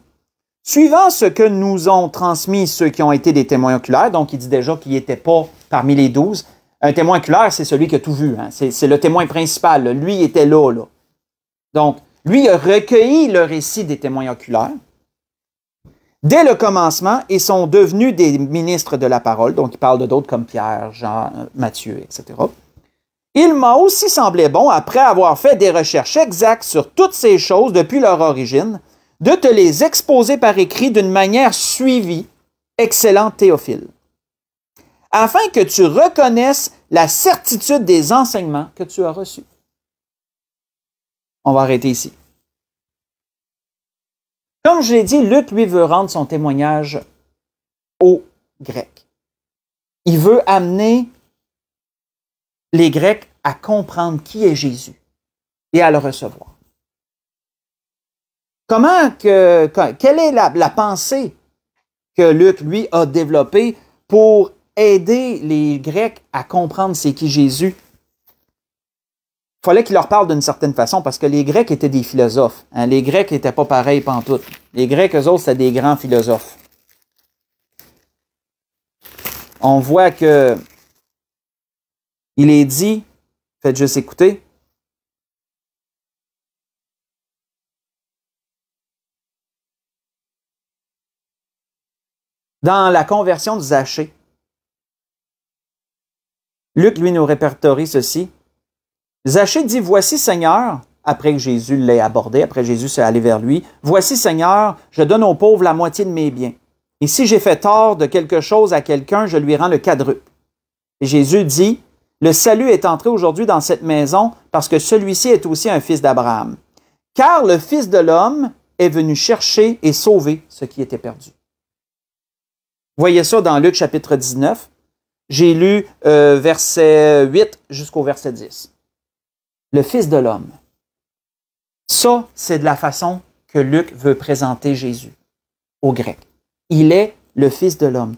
suivant ce que nous ont transmis ceux qui ont été des témoins oculaires », donc il dit déjà qu'il n'était pas parmi les 12. Un témoin oculaire, c'est celui qui a tout vu, c'est le témoin principal, là. Lui était là. Donc, lui a recueilli le récit des témoins oculaires dès le commencement et sont devenus des ministres de la parole. Donc, il parle de d'autres comme Pierre, Jean, Matthieu, etc. Il m'a aussi semblé bon, après avoir fait des recherches exactes sur toutes ces choses depuis leur origine, de te les exposer par écrit d'une manière suivie, excellent Théophile, afin que tu reconnaisses la certitude des enseignements que tu as reçus. On va arrêter ici. Comme je l'ai dit, Luc, lui, veut rendre son témoignage aux Grecs. Il veut amener les Grecs à comprendre qui est Jésus et à le recevoir. Quelle est la pensée que Luc, lui, a développé pour aider les Grecs à comprendre c'est qui Jésus. Il fallait qu'il leur parle d'une certaine façon parce que les Grecs étaient des philosophes. Hein. Les Grecs n'étaient pas pareils pantoute. Les Grecs, eux autres, c'était des grands philosophes. On voit que il est dit, faites juste écouter, dans la conversion de Zachée, Luc, lui, nous répertorie ceci. Zachée dit, « Voici, Seigneur, après que Jésus l'ait abordé, après Jésus s'est allé vers lui, « Voici, Seigneur, je donne aux pauvres la moitié de mes biens. Et si j'ai fait tort de quelque chose à quelqu'un, je lui rends le quadruple. » Et Jésus dit, « Le salut est entré aujourd'hui dans cette maison parce que celui-ci est aussi un fils d'Abraham. Car le Fils de l'homme est venu chercher et sauver ce qui était perdu. » Voyez ça dans Luc chapitre 19. J'ai lu verset 8 jusqu'au verset 10. Le Fils de l'homme. Ça, c'est de la façon que Luc veut présenter Jésus aux Grecs. Il est le Fils de l'homme.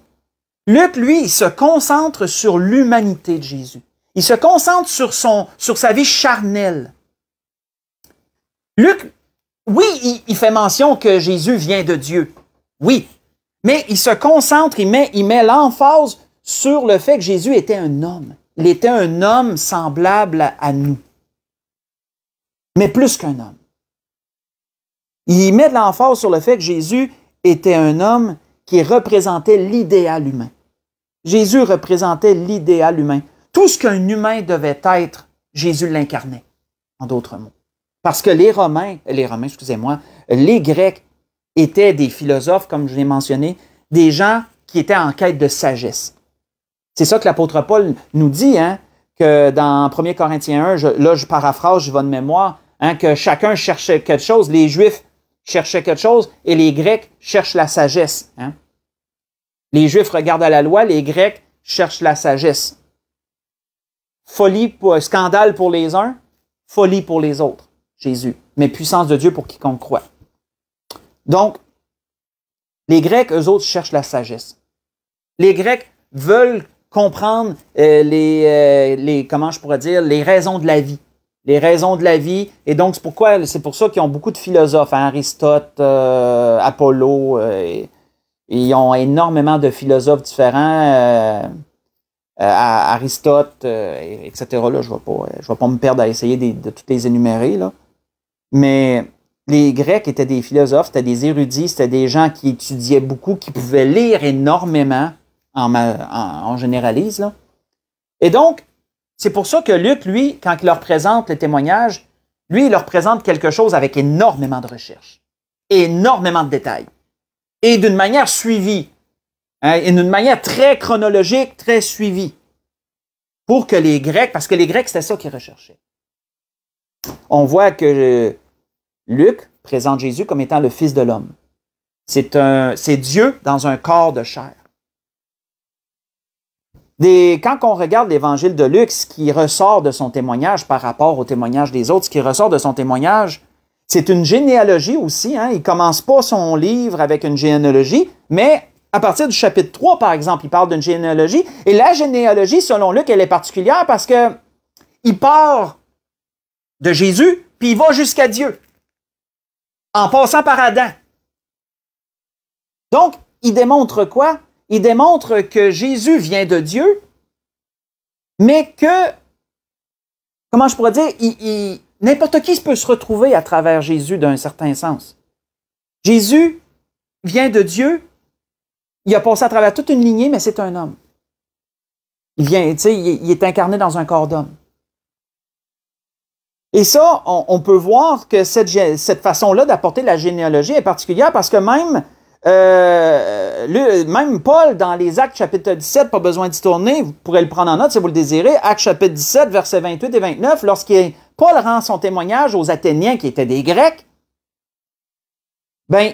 Luc, lui, il se concentre sur l'humanité de Jésus. Il se concentre sur sa vie charnelle. Luc, oui, il fait mention que Jésus vient de Dieu. Oui. Mais il se concentre, il met l'emphase sur le fait que Jésus était un homme. Il était un homme semblable à nous. Mais plus qu'un homme. Il met de l'emphase sur le fait que Jésus était un homme qui représentait l'idéal humain. Jésus représentait l'idéal humain. Tout ce qu'un humain devait être, Jésus l'incarnait, en d'autres mots. Parce que les Grecs étaient des philosophes, comme je l'ai mentionné, des gens qui étaient en quête de sagesse. C'est ça que l'apôtre Paul nous dit, hein, que dans 1 Corinthiens 1, je paraphrase, je vais de mémoire, hein, que chacun cherchait quelque chose, les Juifs cherchaient quelque chose et les Grecs cherchent la sagesse. Hein. Les Juifs regardent à la loi, les Grecs cherchent la sagesse. Scandale pour les uns, folie pour les autres, Jésus, mais puissance de Dieu pour quiconque croit. Donc, les Grecs, eux autres, cherchent la sagesse. Les Grecs veulent comprendre comment je pourrais dire, les raisons de la vie. Les raisons de la vie. Et donc, c'est pour ça qu'ils ont beaucoup de philosophes. Hein, Aristote, Apollo, ils ont énormément de philosophes différents. Aristote, etc. Là, je ne vais pas me perdre à essayer de toutes les énumérer. Là. Mais les Grecs étaient des philosophes, c'était des érudits, c'était des gens qui étudiaient beaucoup, qui pouvaient lire énormément, on généralise. Là. Et donc, c'est pour ça que Luc, lui, quand il leur présente le témoignage, lui, il leur présente quelque chose avec énormément de recherche, énormément de détails, et d'une manière suivie, hein, et d'une manière très chronologique, très suivie, pour que les Grecs, parce que les Grecs, c'était ça qu'ils recherchaient. On voit que Luc présente Jésus comme étant le Fils de l'homme. C'est Dieu dans un corps de chair. Quand on regarde l'évangile de Luc, ce qui ressort de son témoignage par rapport au témoignage des autres, ce qui ressort de son témoignage, c'est une généalogie aussi. Hein? Il ne commence pas son livre avec une généalogie, mais à partir du chapitre 3, par exemple, il parle d'une généalogie. Et la généalogie, selon Luc, elle est particulière parce que il part de Jésus, puis il va jusqu'à Dieu, en passant par Adam. Donc, il démontre quoi? Il démontre que Jésus vient de Dieu, mais que, comment je pourrais dire, n'importe qui peut se retrouver à travers Jésus d'un certain sens. Jésus vient de Dieu, il a passé à travers toute une lignée, mais c'est un homme. Il est incarné dans un corps d'homme. Et ça, on peut voir que cette façon-là d'apporter la généalogie est particulière parce que même Paul, dans les Actes chapitre 17, pas besoin d'y tourner, vous pourrez le prendre en note si vous le désirez, Actes chapitre 17, versets 28 et 29, Paul rend son témoignage aux Athéniens qui étaient des Grecs,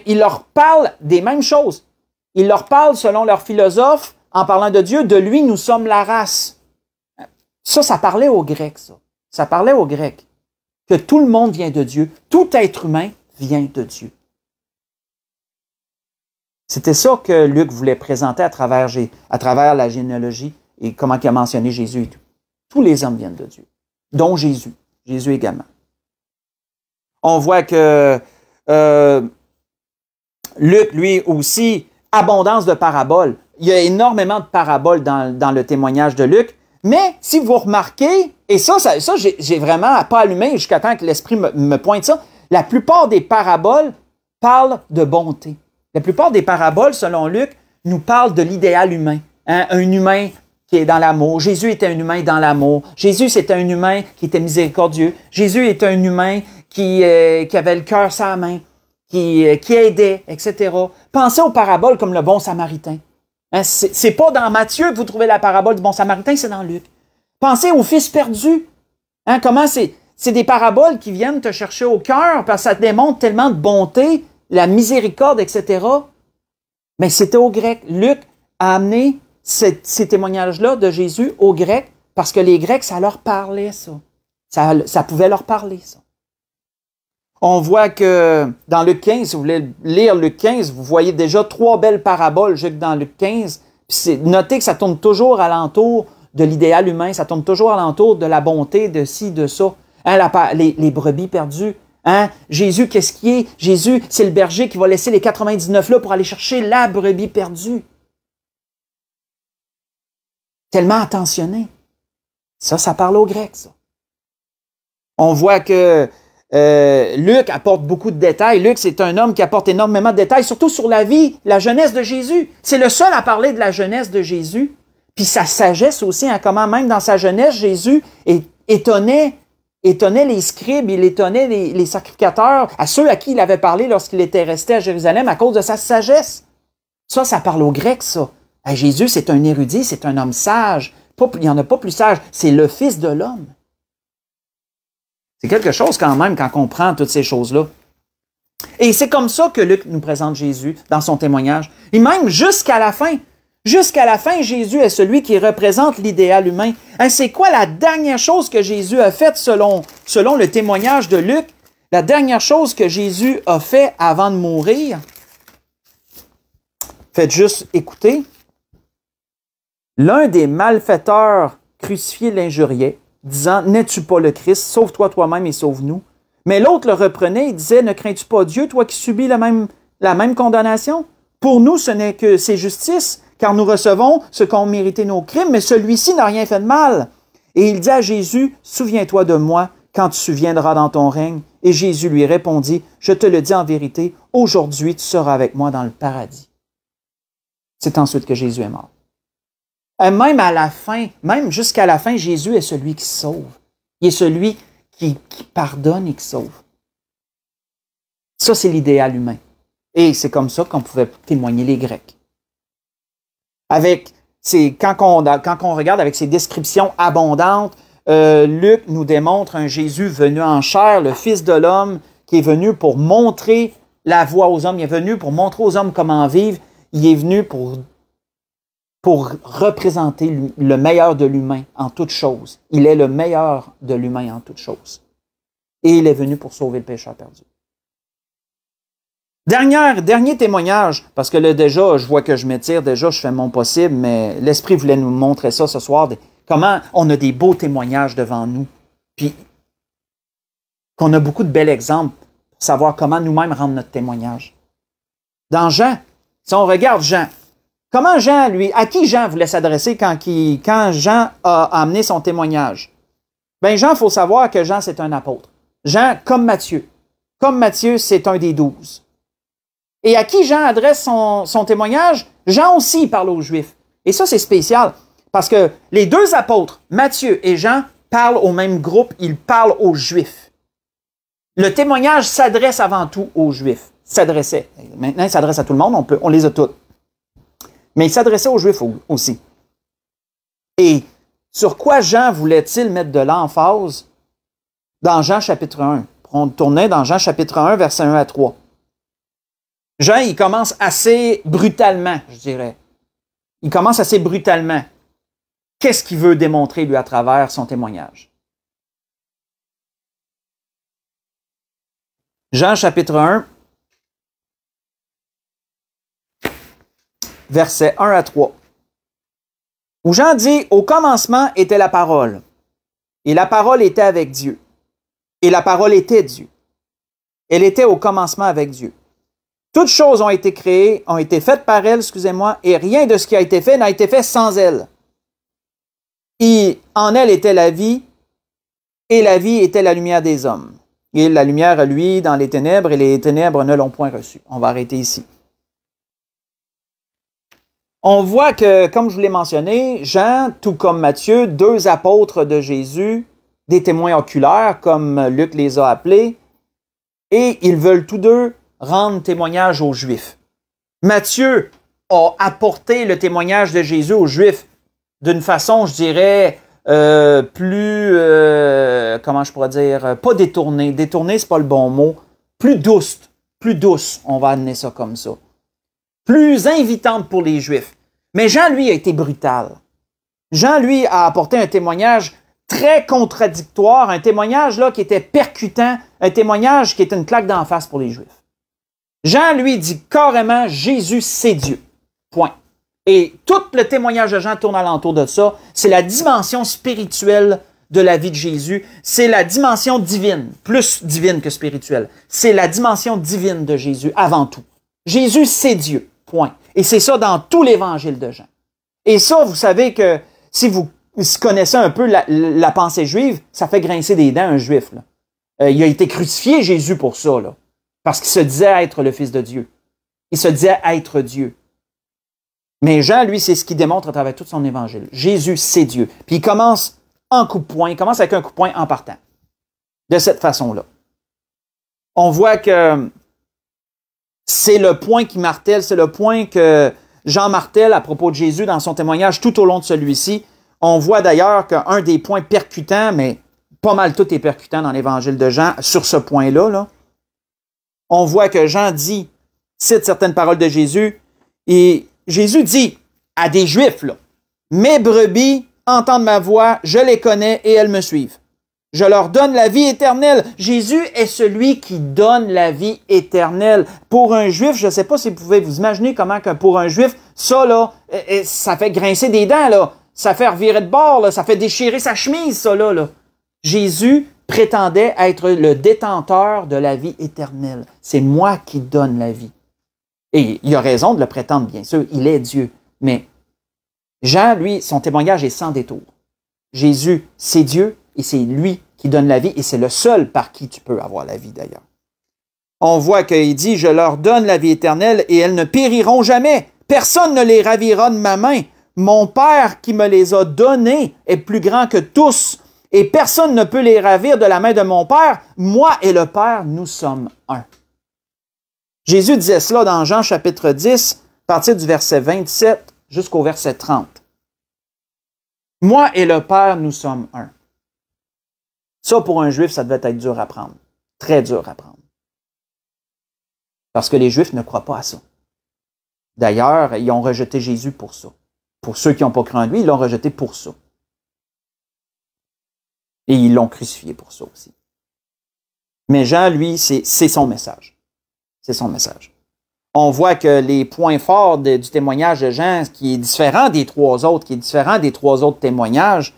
il leur parle des mêmes choses. Il leur parle, selon leur philosophe, en parlant de Dieu, de lui, nous sommes la race. Ça parlait aux Grecs, ça. Ça parlait aux Grecs. Que tout le monde vient de Dieu. Tout être humain vient de Dieu. C'était ça que Luc voulait présenter à travers la généalogie et comment il a mentionné Jésus et tout. Tous les hommes viennent de Dieu, dont Jésus. Jésus également. On voit que Luc, lui aussi, abondance de paraboles. Il y a énormément de paraboles dans le témoignage de Luc. Mais si vous remarquez, et ça j'ai vraiment pas allumé jusqu'à temps que l'Esprit me pointe ça, la plupart des paraboles parlent de bonté. La plupart des paraboles, selon Luc, nous parlent de l'idéal humain. Hein? Un humain qui est dans l'amour. Jésus était un humain dans l'amour. Jésus, c'était un humain qui était miséricordieux. Jésus était un humain qui avait le cœur sur la main, qui aidait, etc. Pensez aux paraboles comme le bon samaritain. Hein? C'est pas dans Matthieu que vous trouvez la parabole du bon samaritain, c'est dans Luc. Pensez au fils perdu. Hein? Comment c'est des paraboles qui viennent te chercher au cœur parce que ça démontre tellement de bonté, la miséricorde, etc. Mais c'était au grec. Luc a amené ces témoignages-là de Jésus aux Grecs parce que les Grecs, ça leur parlait, ça. Ça pouvait leur parler, ça. On voit que dans Luc 15, si vous voulez lire Luc 15, vous voyez déjà 3 belles paraboles juste dans Luc 15. Puis notez que ça tourne toujours alentour de l'idéal humain, ça tourne toujours alentour de la bonté, de ci, de ça. Hein, les brebis perdues. Hein? Jésus, qu'est-ce qui est? Jésus, c'est le berger qui va laisser les 99 là pour aller chercher la brebis perdue. Tellement attentionné. Ça parle au grec, ça. On voit que Luc apporte beaucoup de détails. Luc, c'est un homme qui apporte énormément de détails, surtout sur la vie, la jeunesse de Jésus. C'est le seul à parler de la jeunesse de Jésus. Puis sa sagesse aussi, hein, comment même dans sa jeunesse, Jésus étonnait les scribes, il étonnait les sacrificateurs, à ceux à qui il avait parlé lorsqu'il était resté à Jérusalem à cause de sa sagesse. Ça parle au grec, ça. Jésus, c'est un érudit, c'est un homme sage. Il n'y en a pas plus sage. C'est le Fils de l'homme. C'est quelque chose quand même quand on comprend toutes ces choses-là. Et c'est comme ça que Luc nous présente Jésus dans son témoignage. Et même jusqu'à la fin, Jésus est celui qui représente l'idéal humain. C'est quoi la dernière chose que Jésus a faite selon le témoignage de Luc? La dernière chose que Jésus a fait avant de mourir? Faites juste écouter. L'un des malfaiteurs crucifiés l'injuriait, disant « N'es-tu pas le Christ? Sauve-toi toi-même et sauve-nous. » Mais l'autre le reprenait et disait « Ne crains-tu pas Dieu, toi qui subis la même condamnation? Pour nous, ce n'est que c'est justice, car nous recevons ce qu'ont mérité nos crimes, mais celui-ci n'a rien fait de mal. » Et il dit à Jésus « Souviens-toi de moi quand tu viendras dans ton règne. » Et Jésus lui répondit « Je te le dis en vérité, aujourd'hui tu seras avec moi dans le paradis. » C'est ensuite que Jésus est mort. Même à la fin, même jusqu'à la fin, Jésus est celui qui sauve. Il est celui qui pardonne et qui sauve. Ça, c'est l'idéal humain. Et c'est comme ça qu'on pouvait témoigner les Grecs. Quand on regarde avec ces descriptions abondantes, Luc nous démontre un Jésus venu en chair, le Fils de l'homme, qui est venu pour montrer la voie aux hommes. Il est venu pour montrer aux hommes comment vivre. Il est venu pour représenter le meilleur de l'humain en toutes choses. Il est le meilleur de l'humain en toutes choses. Et il est venu pour sauver le pécheur perdu. Dernier témoignage, parce que là déjà, je vois que je m'étire, déjà je fais mon possible, mais l'Esprit voulait nous montrer ça ce soir, comment on a des beaux témoignages devant nous, puis qu'on a beaucoup de bels exemples pour savoir comment nous-mêmes rendre notre témoignage. Dans Jean, si on regarde Jean, comment Jean, à qui Jean voulait s'adresser quand Jean a amené son témoignage? Ben Jean, il faut savoir que Jean, c'est un apôtre. Jean, comme Matthieu. Comme Matthieu, c'est un des 12. Et à qui Jean adresse son témoignage? Jean aussi parle aux Juifs. Et ça, c'est spécial, parce que les deux apôtres, Matthieu et Jean, parlent au même groupe, ils parlent aux Juifs. Le témoignage s'adresse avant tout aux Juifs. S'adressait. Maintenant, il s'adresse à tout le monde, on les a tous. Mais il s'adressait aux Juifs aussi. Et sur quoi Jean voulait-il mettre de l'emphase? Dans Jean chapitre 1. On tournait dans Jean chapitre 1, versets 1 à 3. Jean, il commence assez brutalement, je dirais. Il commence assez brutalement. Qu'est-ce qu'il veut démontrer, lui, à travers son témoignage? Jean chapitre 1, versets 1 à 3. Où Jean dit, « Au commencement était la parole, et la parole était avec Dieu, et la parole était Dieu. Elle était au commencement avec Dieu. Toutes choses ont été créées, ont été faites par elle, excusez-moi, et rien de ce qui a été fait n'a été fait sans elle. Et en elle était la vie, et la vie était la lumière des hommes. Et la lumière, lui, dans les ténèbres, et les ténèbres ne l'ont point reçue. » On va arrêter ici. On voit que, comme je vous l'ai mentionné, Jean, tout comme Matthieu, deux apôtres de Jésus, des témoins oculaires, comme Luc les a appelés, et ils veulent tous deux rendre témoignage aux Juifs. Matthieu a apporté le témoignage de Jésus aux Juifs d'une façon, je dirais, plus, comment je pourrais dire, pas détournée. Détournée, c'est pas le bon mot. Plus douce, on va amener ça comme ça. Plus invitante pour les Juifs. Mais Jean, lui, a été brutal. Jean, lui, a apporté un témoignage très contradictoire, un témoignage là qui était percutant, un témoignage qui était une claque d'en face pour les Juifs. Jean, lui, dit carrément, Jésus, c'est Dieu. Point. Et tout le témoignage de Jean tourne alentour de ça. C'est la dimension spirituelle de la vie de Jésus. C'est la dimension divine, plus divine que spirituelle. C'est la dimension divine de Jésus avant tout. Jésus, c'est Dieu. Point. Et c'est ça dans tout l'évangile de Jean. Et ça, vous savez que si vous connaissez un peu la pensée juive, ça fait grincer des dents un juif. Là. Il a été crucifié, Jésus, pour ça. Là, parce qu'il se disait être le Fils de Dieu. Il se disait être Dieu. Mais Jean, lui, c'est ce qu'il démontre à travers tout son évangile. Jésus, c'est Dieu. Puis il commence en coup de poing. Il commence avec un coup de poing en partant. De cette façon-là. On voit que c'est le point qui martèle, c'est le point que Jean martèle à propos de Jésus dans son témoignage tout au long de celui-ci. On voit d'ailleurs qu'un des points percutants, mais pas mal tout est percutant dans l'évangile de Jean, sur ce point-là, là, on voit que Jean cite certaines paroles de Jésus, et Jésus dit à des Juifs, là, « Mes brebis entendent ma voix, je les connais et elles me suivent. Je leur donne la vie éternelle. » Jésus est celui qui donne la vie éternelle. Pour un Juif, je ne sais pas si vous pouvez vous imaginer comment que pour un Juif, ça, là, ça fait grincer des dents, là. Ça fait revirer de bord, là. Ça fait déchirer sa chemise, ça, là. Jésus prétendait être le détenteur de la vie éternelle. C'est moi qui donne la vie. Et il a raison de le prétendre, bien sûr. Il est Dieu. Mais Jean, lui, son témoignage est sans détour. Jésus, c'est Dieu. Et c'est lui qui donne la vie, et c'est le seul par qui tu peux avoir la vie d'ailleurs. On voit qu'il dit, « Je leur donne la vie éternelle, et elles ne périront jamais. Personne ne les ravira de ma main. Mon Père qui me les a donnés est plus grand que tous, et personne ne peut les ravir de la main de mon Père. Moi et le Père, nous sommes un. » Jésus disait cela dans Jean chapitre 10, à partir du verset 27 jusqu'au verset 30. « Moi et le Père, nous sommes un. » Ça, pour un Juif, ça devait être dur à prendre. Très dur à prendre. Parce que les Juifs ne croient pas à ça. D'ailleurs, ils ont rejeté Jésus pour ça. Pour ceux qui n'ont pas cru en lui, ils l'ont rejeté pour ça. Et ils l'ont crucifié pour ça aussi. Mais Jean, lui, c'est son message. C'est son message. On voit que les points forts du témoignage de Jean, qui est différent des trois autres, témoignages,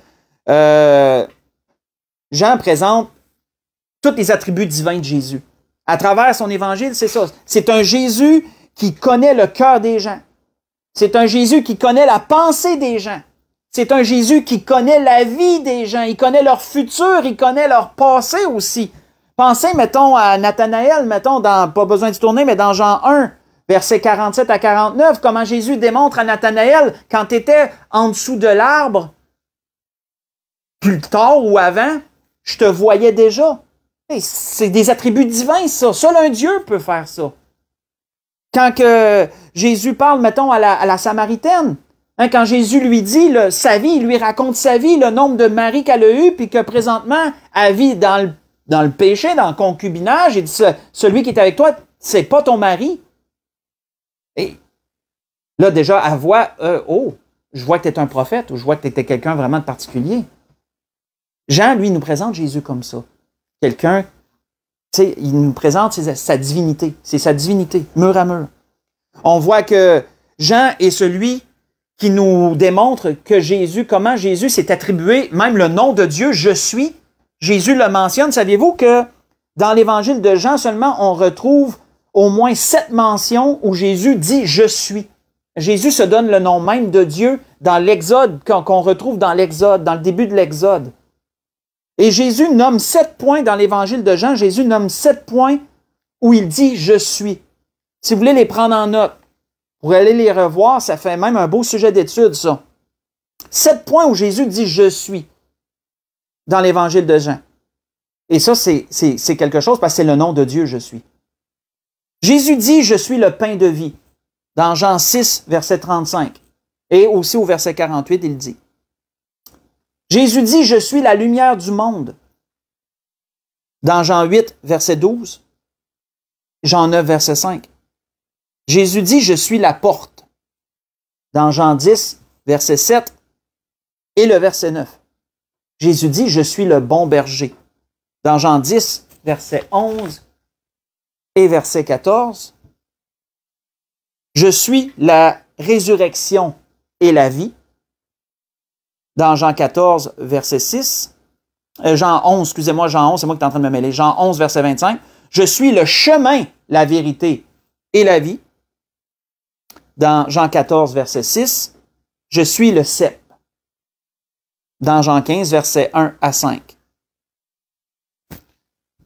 Jean présente tous les attributs divins de Jésus. À travers son évangile, c'est ça. C'est un Jésus qui connaît le cœur des gens. C'est un Jésus qui connaît la pensée des gens. C'est un Jésus qui connaît la vie des gens. Il connaît leur futur, il connaît leur passé aussi. Pensez, mettons, à Nathanaël, pas besoin de tourner, mais dans Jean 1, versets 47 à 49, comment Jésus démontre à Nathanaël, quand tu étais en dessous de l'arbre, plus tard ou avant, je te voyais déjà. Hey, c'est des attributs divins, ça. Seul un Dieu peut faire ça. Quand que Jésus parle, mettons, à la Samaritaine, hein, quand Jésus lui dit sa vie, il lui raconte sa vie, le nombre de maris qu'elle a eu, puis que présentement, elle vit dans le péché, dans le concubinage, il dit, celui qui est avec toi, c'est pas ton mari. Et là, déjà, elle voit, je vois que tu es un prophète, ou je vois que tu étais quelqu'un vraiment de particulier. Jean, lui, nous présente Jésus comme ça. Quelqu'un, tu sais, il nous présente sa divinité. C'est sa divinité, mur à mur. On voit que Jean est celui qui nous démontre que Jésus, comment Jésus s'est attribué même le nom de Dieu, je suis. Jésus le mentionne. Saviez-vous que dans l'évangile de Jean seulement, on retrouve au moins 7 mentions où Jésus dit je suis. Jésus se donne le nom même de Dieu dans l'Exode, qu'on retrouve dans l'Exode, dans le début de l'Exode. Et Jésus nomme 7 points dans l'évangile de Jean. Jésus nomme 7 points où il dit je suis. Si vous voulez les prendre en note, pour aller les revoir, ça fait même un beau sujet d'étude, ça. 7 points où Jésus dit « je suis » dans l'Évangile de Jean. Et ça, c'est quelque chose parce que c'est le nom de Dieu « je suis ». Jésus dit « je suis le pain de vie » dans Jean 6, verset 35. Et aussi au verset 48, il dit. Jésus dit « je suis la lumière du monde » dans Jean 8, verset 12. Jean 9, verset 5. Jésus dit « je suis la porte » dans Jean 10, verset 7 et le verset 9. Jésus dit « je suis le bon berger » dans Jean 10, verset 11 et verset 14. Je suis la résurrection et la vie dans Jean 14, verset 6. Jean 11, excusez-moi, Jean 11, c'est moi qui est en train de me mêler. Jean 11, verset 25. Je suis le chemin, la vérité et la vie. Dans Jean 14, verset 6, je suis le cep. Dans Jean 15, verset 1 à 5.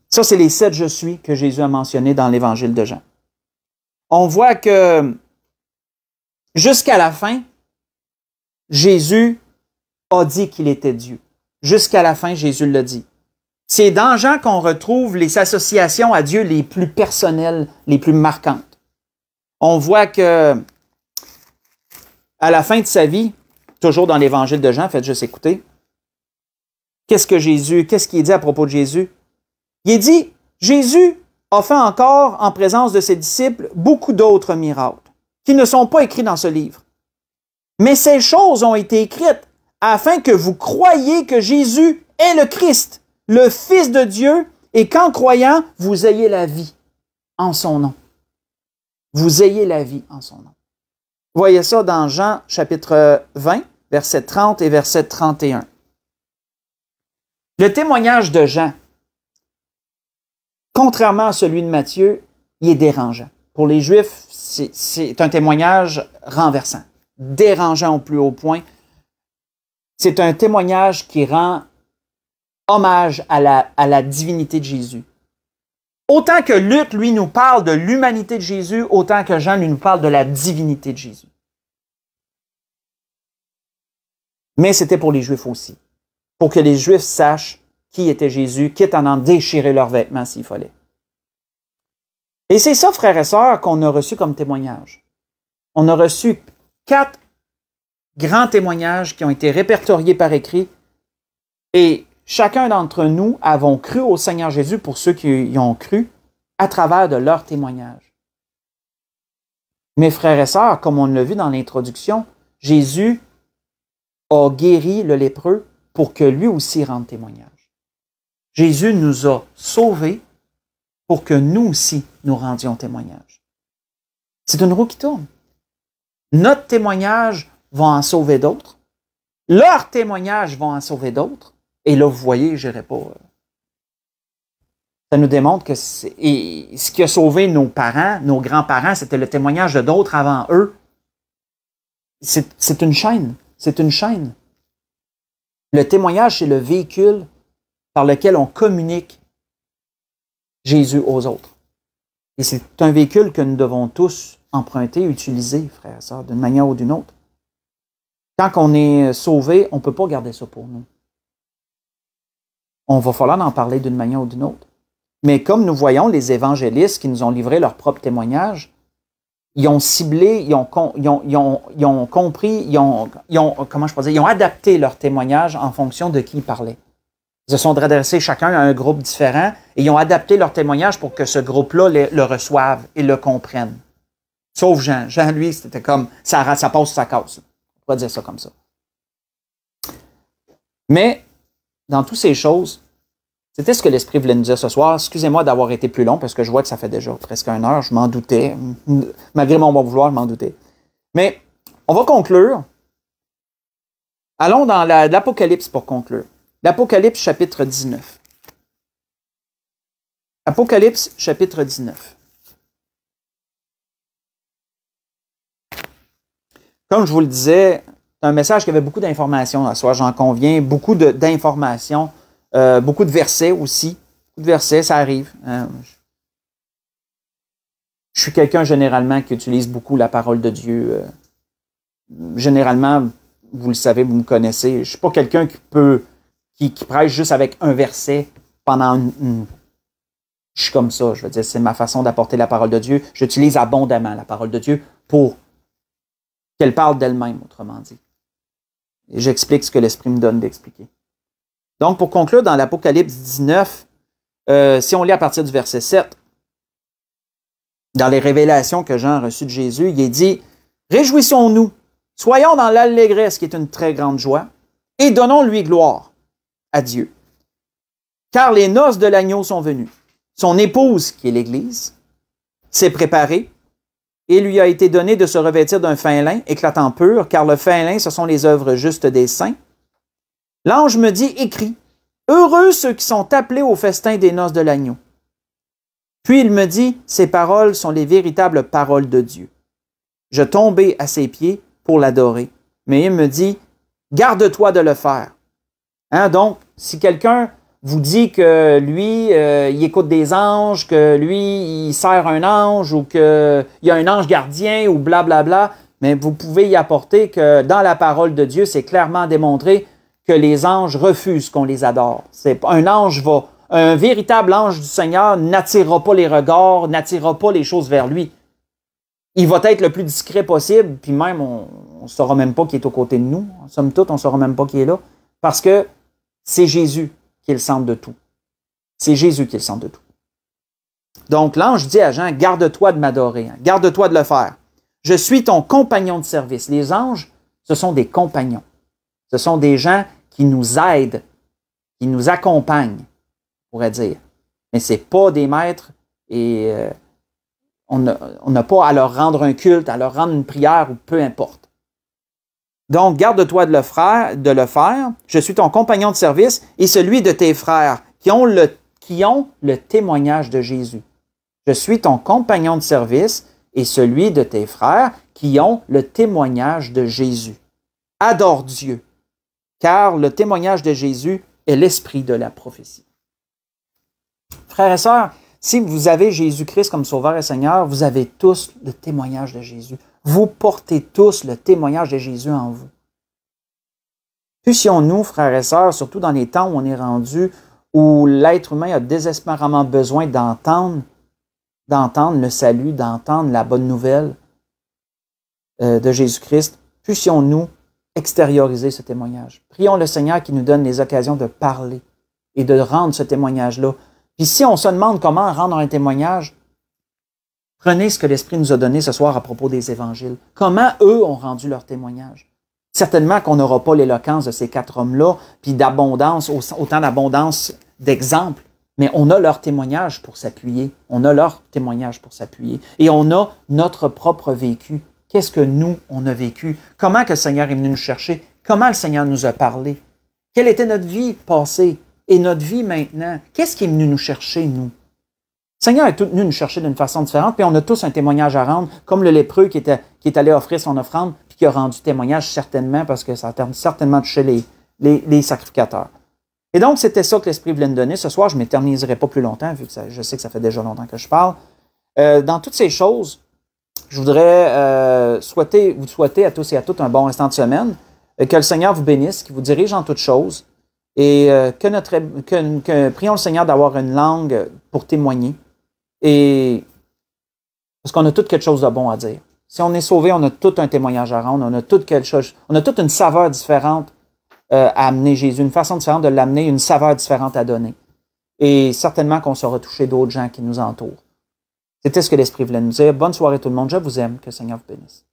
Ça, c'est les 7 je suis que Jésus a mentionnés dans l'Évangile de Jean. On voit que jusqu'à la fin, Jésus a dit qu'il était Dieu. Jusqu'à la fin, Jésus l'a dit. C'est dans Jean qu'on retrouve les associations à Dieu les plus personnelles, les plus marquantes. On voit que à la fin de sa vie, toujours dans l'Évangile de Jean, faites juste écouter, qu'est-ce qu'il dit à propos de Jésus? Il dit, Jésus a fait encore, en présence de ses disciples, beaucoup d'autres miracles qui ne sont pas écrits dans ce livre. Mais ces choses ont été écrites afin que vous croyiez que Jésus est le Christ, le Fils de Dieu, et qu'en croyant, vous ayez la vie en son nom. Vous ayez la vie en son nom. Vous voyez ça dans Jean chapitre 20, verset 30 et verset 31. Le témoignage de Jean, contrairement à celui de Matthieu, il est dérangeant. Pour les Juifs, c'est un témoignage renversant, dérangeant au plus haut point. C'est un témoignage qui rend hommage à la divinité de Jésus. Autant que Luc, lui, nous parle de l'humanité de Jésus, autant que Jean, lui, nous parle de la divinité de Jésus. Mais c'était pour les Juifs aussi. Pour que les Juifs sachent qui était Jésus, quitte à en déchirer leurs vêtements s'il fallait. Et c'est ça, frères et sœurs, qu'on a reçu comme témoignage. On a reçu 4 grands témoignages qui ont été répertoriés par écrit et chacun d'entre nous avons cru au Seigneur Jésus, pour ceux qui y ont cru, à travers de leurs témoignages. Mes frères et sœurs, comme on l'a vu dans l'introduction, Jésus a guéri le lépreux pour que lui aussi rende témoignage. Jésus nous a sauvés pour que nous aussi nous rendions témoignage. C'est une roue qui tourne. Notre témoignage va en sauver d'autres. Leurs témoignages vont en sauver d'autres. Et là, vous voyez, je n'irai pas. Ça nous démontre que ce qui a sauvé nos parents, nos grands-parents, c'était le témoignage de d'autres avant eux. C'est une chaîne. C'est une chaîne. Le témoignage, c'est le véhicule par lequel on communique Jésus aux autres. Et c'est un véhicule que nous devons tous emprunter, utiliser, frères et sœurs, d'une manière ou d'une autre. Tant qu'on est sauvé, on ne peut pas garder ça pour nous. On va falloir en parler d'une manière ou d'une autre. Mais comme nous voyons les évangélistes qui nous ont livré leur propre témoignage, ils ont ciblé, ils ont compris, ils ont adapté leur témoignage en fonction de qui ils parlaient. Ils se sont adressés chacun à un groupe différent et ils ont adapté leur témoignage pour que ce groupe-là le reçoive et le comprenne. Sauf Jean. Jean, lui, c'était comme ça passe, ça casse. On pourrait dire ça comme ça. Mais dans toutes ces choses, c'était ce que l'Esprit voulait nous dire ce soir. Excusez-moi d'avoir été plus long parce que je vois que ça fait déjà presque 1 heure. Je m'en doutais. Malgré mon bon vouloir, je m'en doutais. Mais on va conclure. Allons dans l'Apocalypse pour conclure. L'Apocalypse chapitre 19. Apocalypse chapitre 19. Comme je vous le disais, c'est un message qui avait beaucoup d'informations ce soir, j'en conviens, beaucoup d'informations, beaucoup de versets aussi. Beaucoup de versets, ça arrive. Je suis quelqu'un généralement qui utilise beaucoup la parole de Dieu. Généralement, vous le savez, vous me connaissez. Je ne suis pas quelqu'un qui prêche juste avec un verset pendant Je suis comme ça, je veux dire, c'est ma façon d'apporter la parole de Dieu. J'utilise abondamment la parole de Dieu pour qu'elle parle d'elle-même, autrement dit. Et j'explique ce que l'Esprit me donne d'expliquer. Donc, pour conclure, dans l'Apocalypse 19, si on lit à partir du verset 7, dans les révélations que Jean a reçues de Jésus, il est dit « Réjouissons-nous, soyons dans l'allégresse qui est une très grande joie, et donnons-lui gloire à Dieu. Car les noces de l'agneau sont venues. Son épouse, qui est l'Église, s'est préparée, et lui a été donné de se revêtir d'un fin lin éclatant pur, car le fin lin, ce sont les œuvres justes des saints. L'ange me dit, écrit, heureux ceux qui sont appelés au festin des noces de l'agneau. Puis il me dit, ces paroles sont les véritables paroles de Dieu. Je tombai à ses pieds pour l'adorer, mais il me dit, garde-toi de le faire. Hein, donc, si quelqu'un vous dit que lui, il écoute des anges, que lui, il sert un ange, ou qu'il y a un ange gardien, ou blablabla, mais vous pouvez y apporter que dans la parole de Dieu, c'est clairement démontré que les anges refusent qu'on les adore. Un véritable ange du Seigneur n'attirera pas les regards, n'attirera pas les choses vers lui. Il va être le plus discret possible, puis même, on ne saura même pas qu'il est aux côtés de nous. Somme toute, on ne saura même pas qu'il est là, parce que c'est Jésus qui est le centre de tout. C'est Jésus qui est le centre de tout. Donc, l'ange dit à Jean, garde-toi de m'adorer, hein, garde-toi de le faire. Je suis ton compagnon de service. Les anges, ce sont des compagnons. Ce sont des gens qui nous aident, qui nous accompagnent, on pourrait dire. Mais ce n'est pas des maîtres et on n'a pas à leur rendre un culte, à leur rendre une prière ou peu importe. Donc, garde-toi de le faire. Je suis ton compagnon de service et celui de tes frères qui ont le témoignage de Jésus. Je suis ton compagnon de service et celui de tes frères qui ont le témoignage de Jésus. Adore Dieu, car le témoignage de Jésus est l'esprit de la prophétie. Frères et sœurs, si vous avez Jésus-Christ comme Sauveur et Seigneur, vous avez tous le témoignage de Jésus. Vous portez tous le témoignage de Jésus en vous. Puissions-nous, frères et sœurs, surtout dans les temps où on est rendu, où l'être humain a désespérément besoin d'entendre le salut, d'entendre la bonne nouvelle de Jésus-Christ, puissions-nous extérioriser ce témoignage. Prions le Seigneur qui nous donne les occasions de parler et de rendre ce témoignage-là. Puis si on se demande comment rendre un témoignage, prenez ce que l'Esprit nous a donné ce soir à propos des évangiles. Comment eux ont rendu leur témoignage. Certainement qu'on n'aura pas l'éloquence de ces 4 hommes-là, puis d'abondance, autant d'abondance d'exemples, mais on a leur témoignage pour s'appuyer. On a leur témoignage pour s'appuyer. Et on a notre propre vécu. Qu'est-ce que nous, on a vécu? Comment que le Seigneur est venu nous chercher? Comment le Seigneur nous a parlé? Quelle était notre vie passée et notre vie maintenant? Qu'est-ce qui est venu nous chercher, nous? Le Seigneur est venu nous chercher d'une façon différente, puis on a tous un témoignage à rendre, comme le lépreux qui est allé offrir son offrande, puis qui a rendu témoignage certainement, parce que ça a certainement touché les sacrificateurs. Et donc, c'était ça que l'Esprit voulait nous donner. Ce soir, je ne m'éterniserai pas plus longtemps, vu que je sais que ça fait déjà longtemps que je parle. Dans toutes ces choses, je voudrais vous souhaiter à tous et à toutes un bon restant de semaine, que le Seigneur vous bénisse, qu'il vous dirige en toutes choses, et que prions le Seigneur d'avoir une langue pour témoigner, et parce qu'on a tout quelque chose de bon à dire. Si on est sauvé, on a tout un témoignage à rendre, on a tout quelque chose, on a toute une saveur différente à amener Jésus, une façon différente de l'amener, une saveur différente à donner. Et certainement qu'on saura toucher d'autres gens qui nous entourent. C'était ce que l'Esprit voulait nous dire. Bonne soirée tout le monde, je vous aime, que le Seigneur vous bénisse.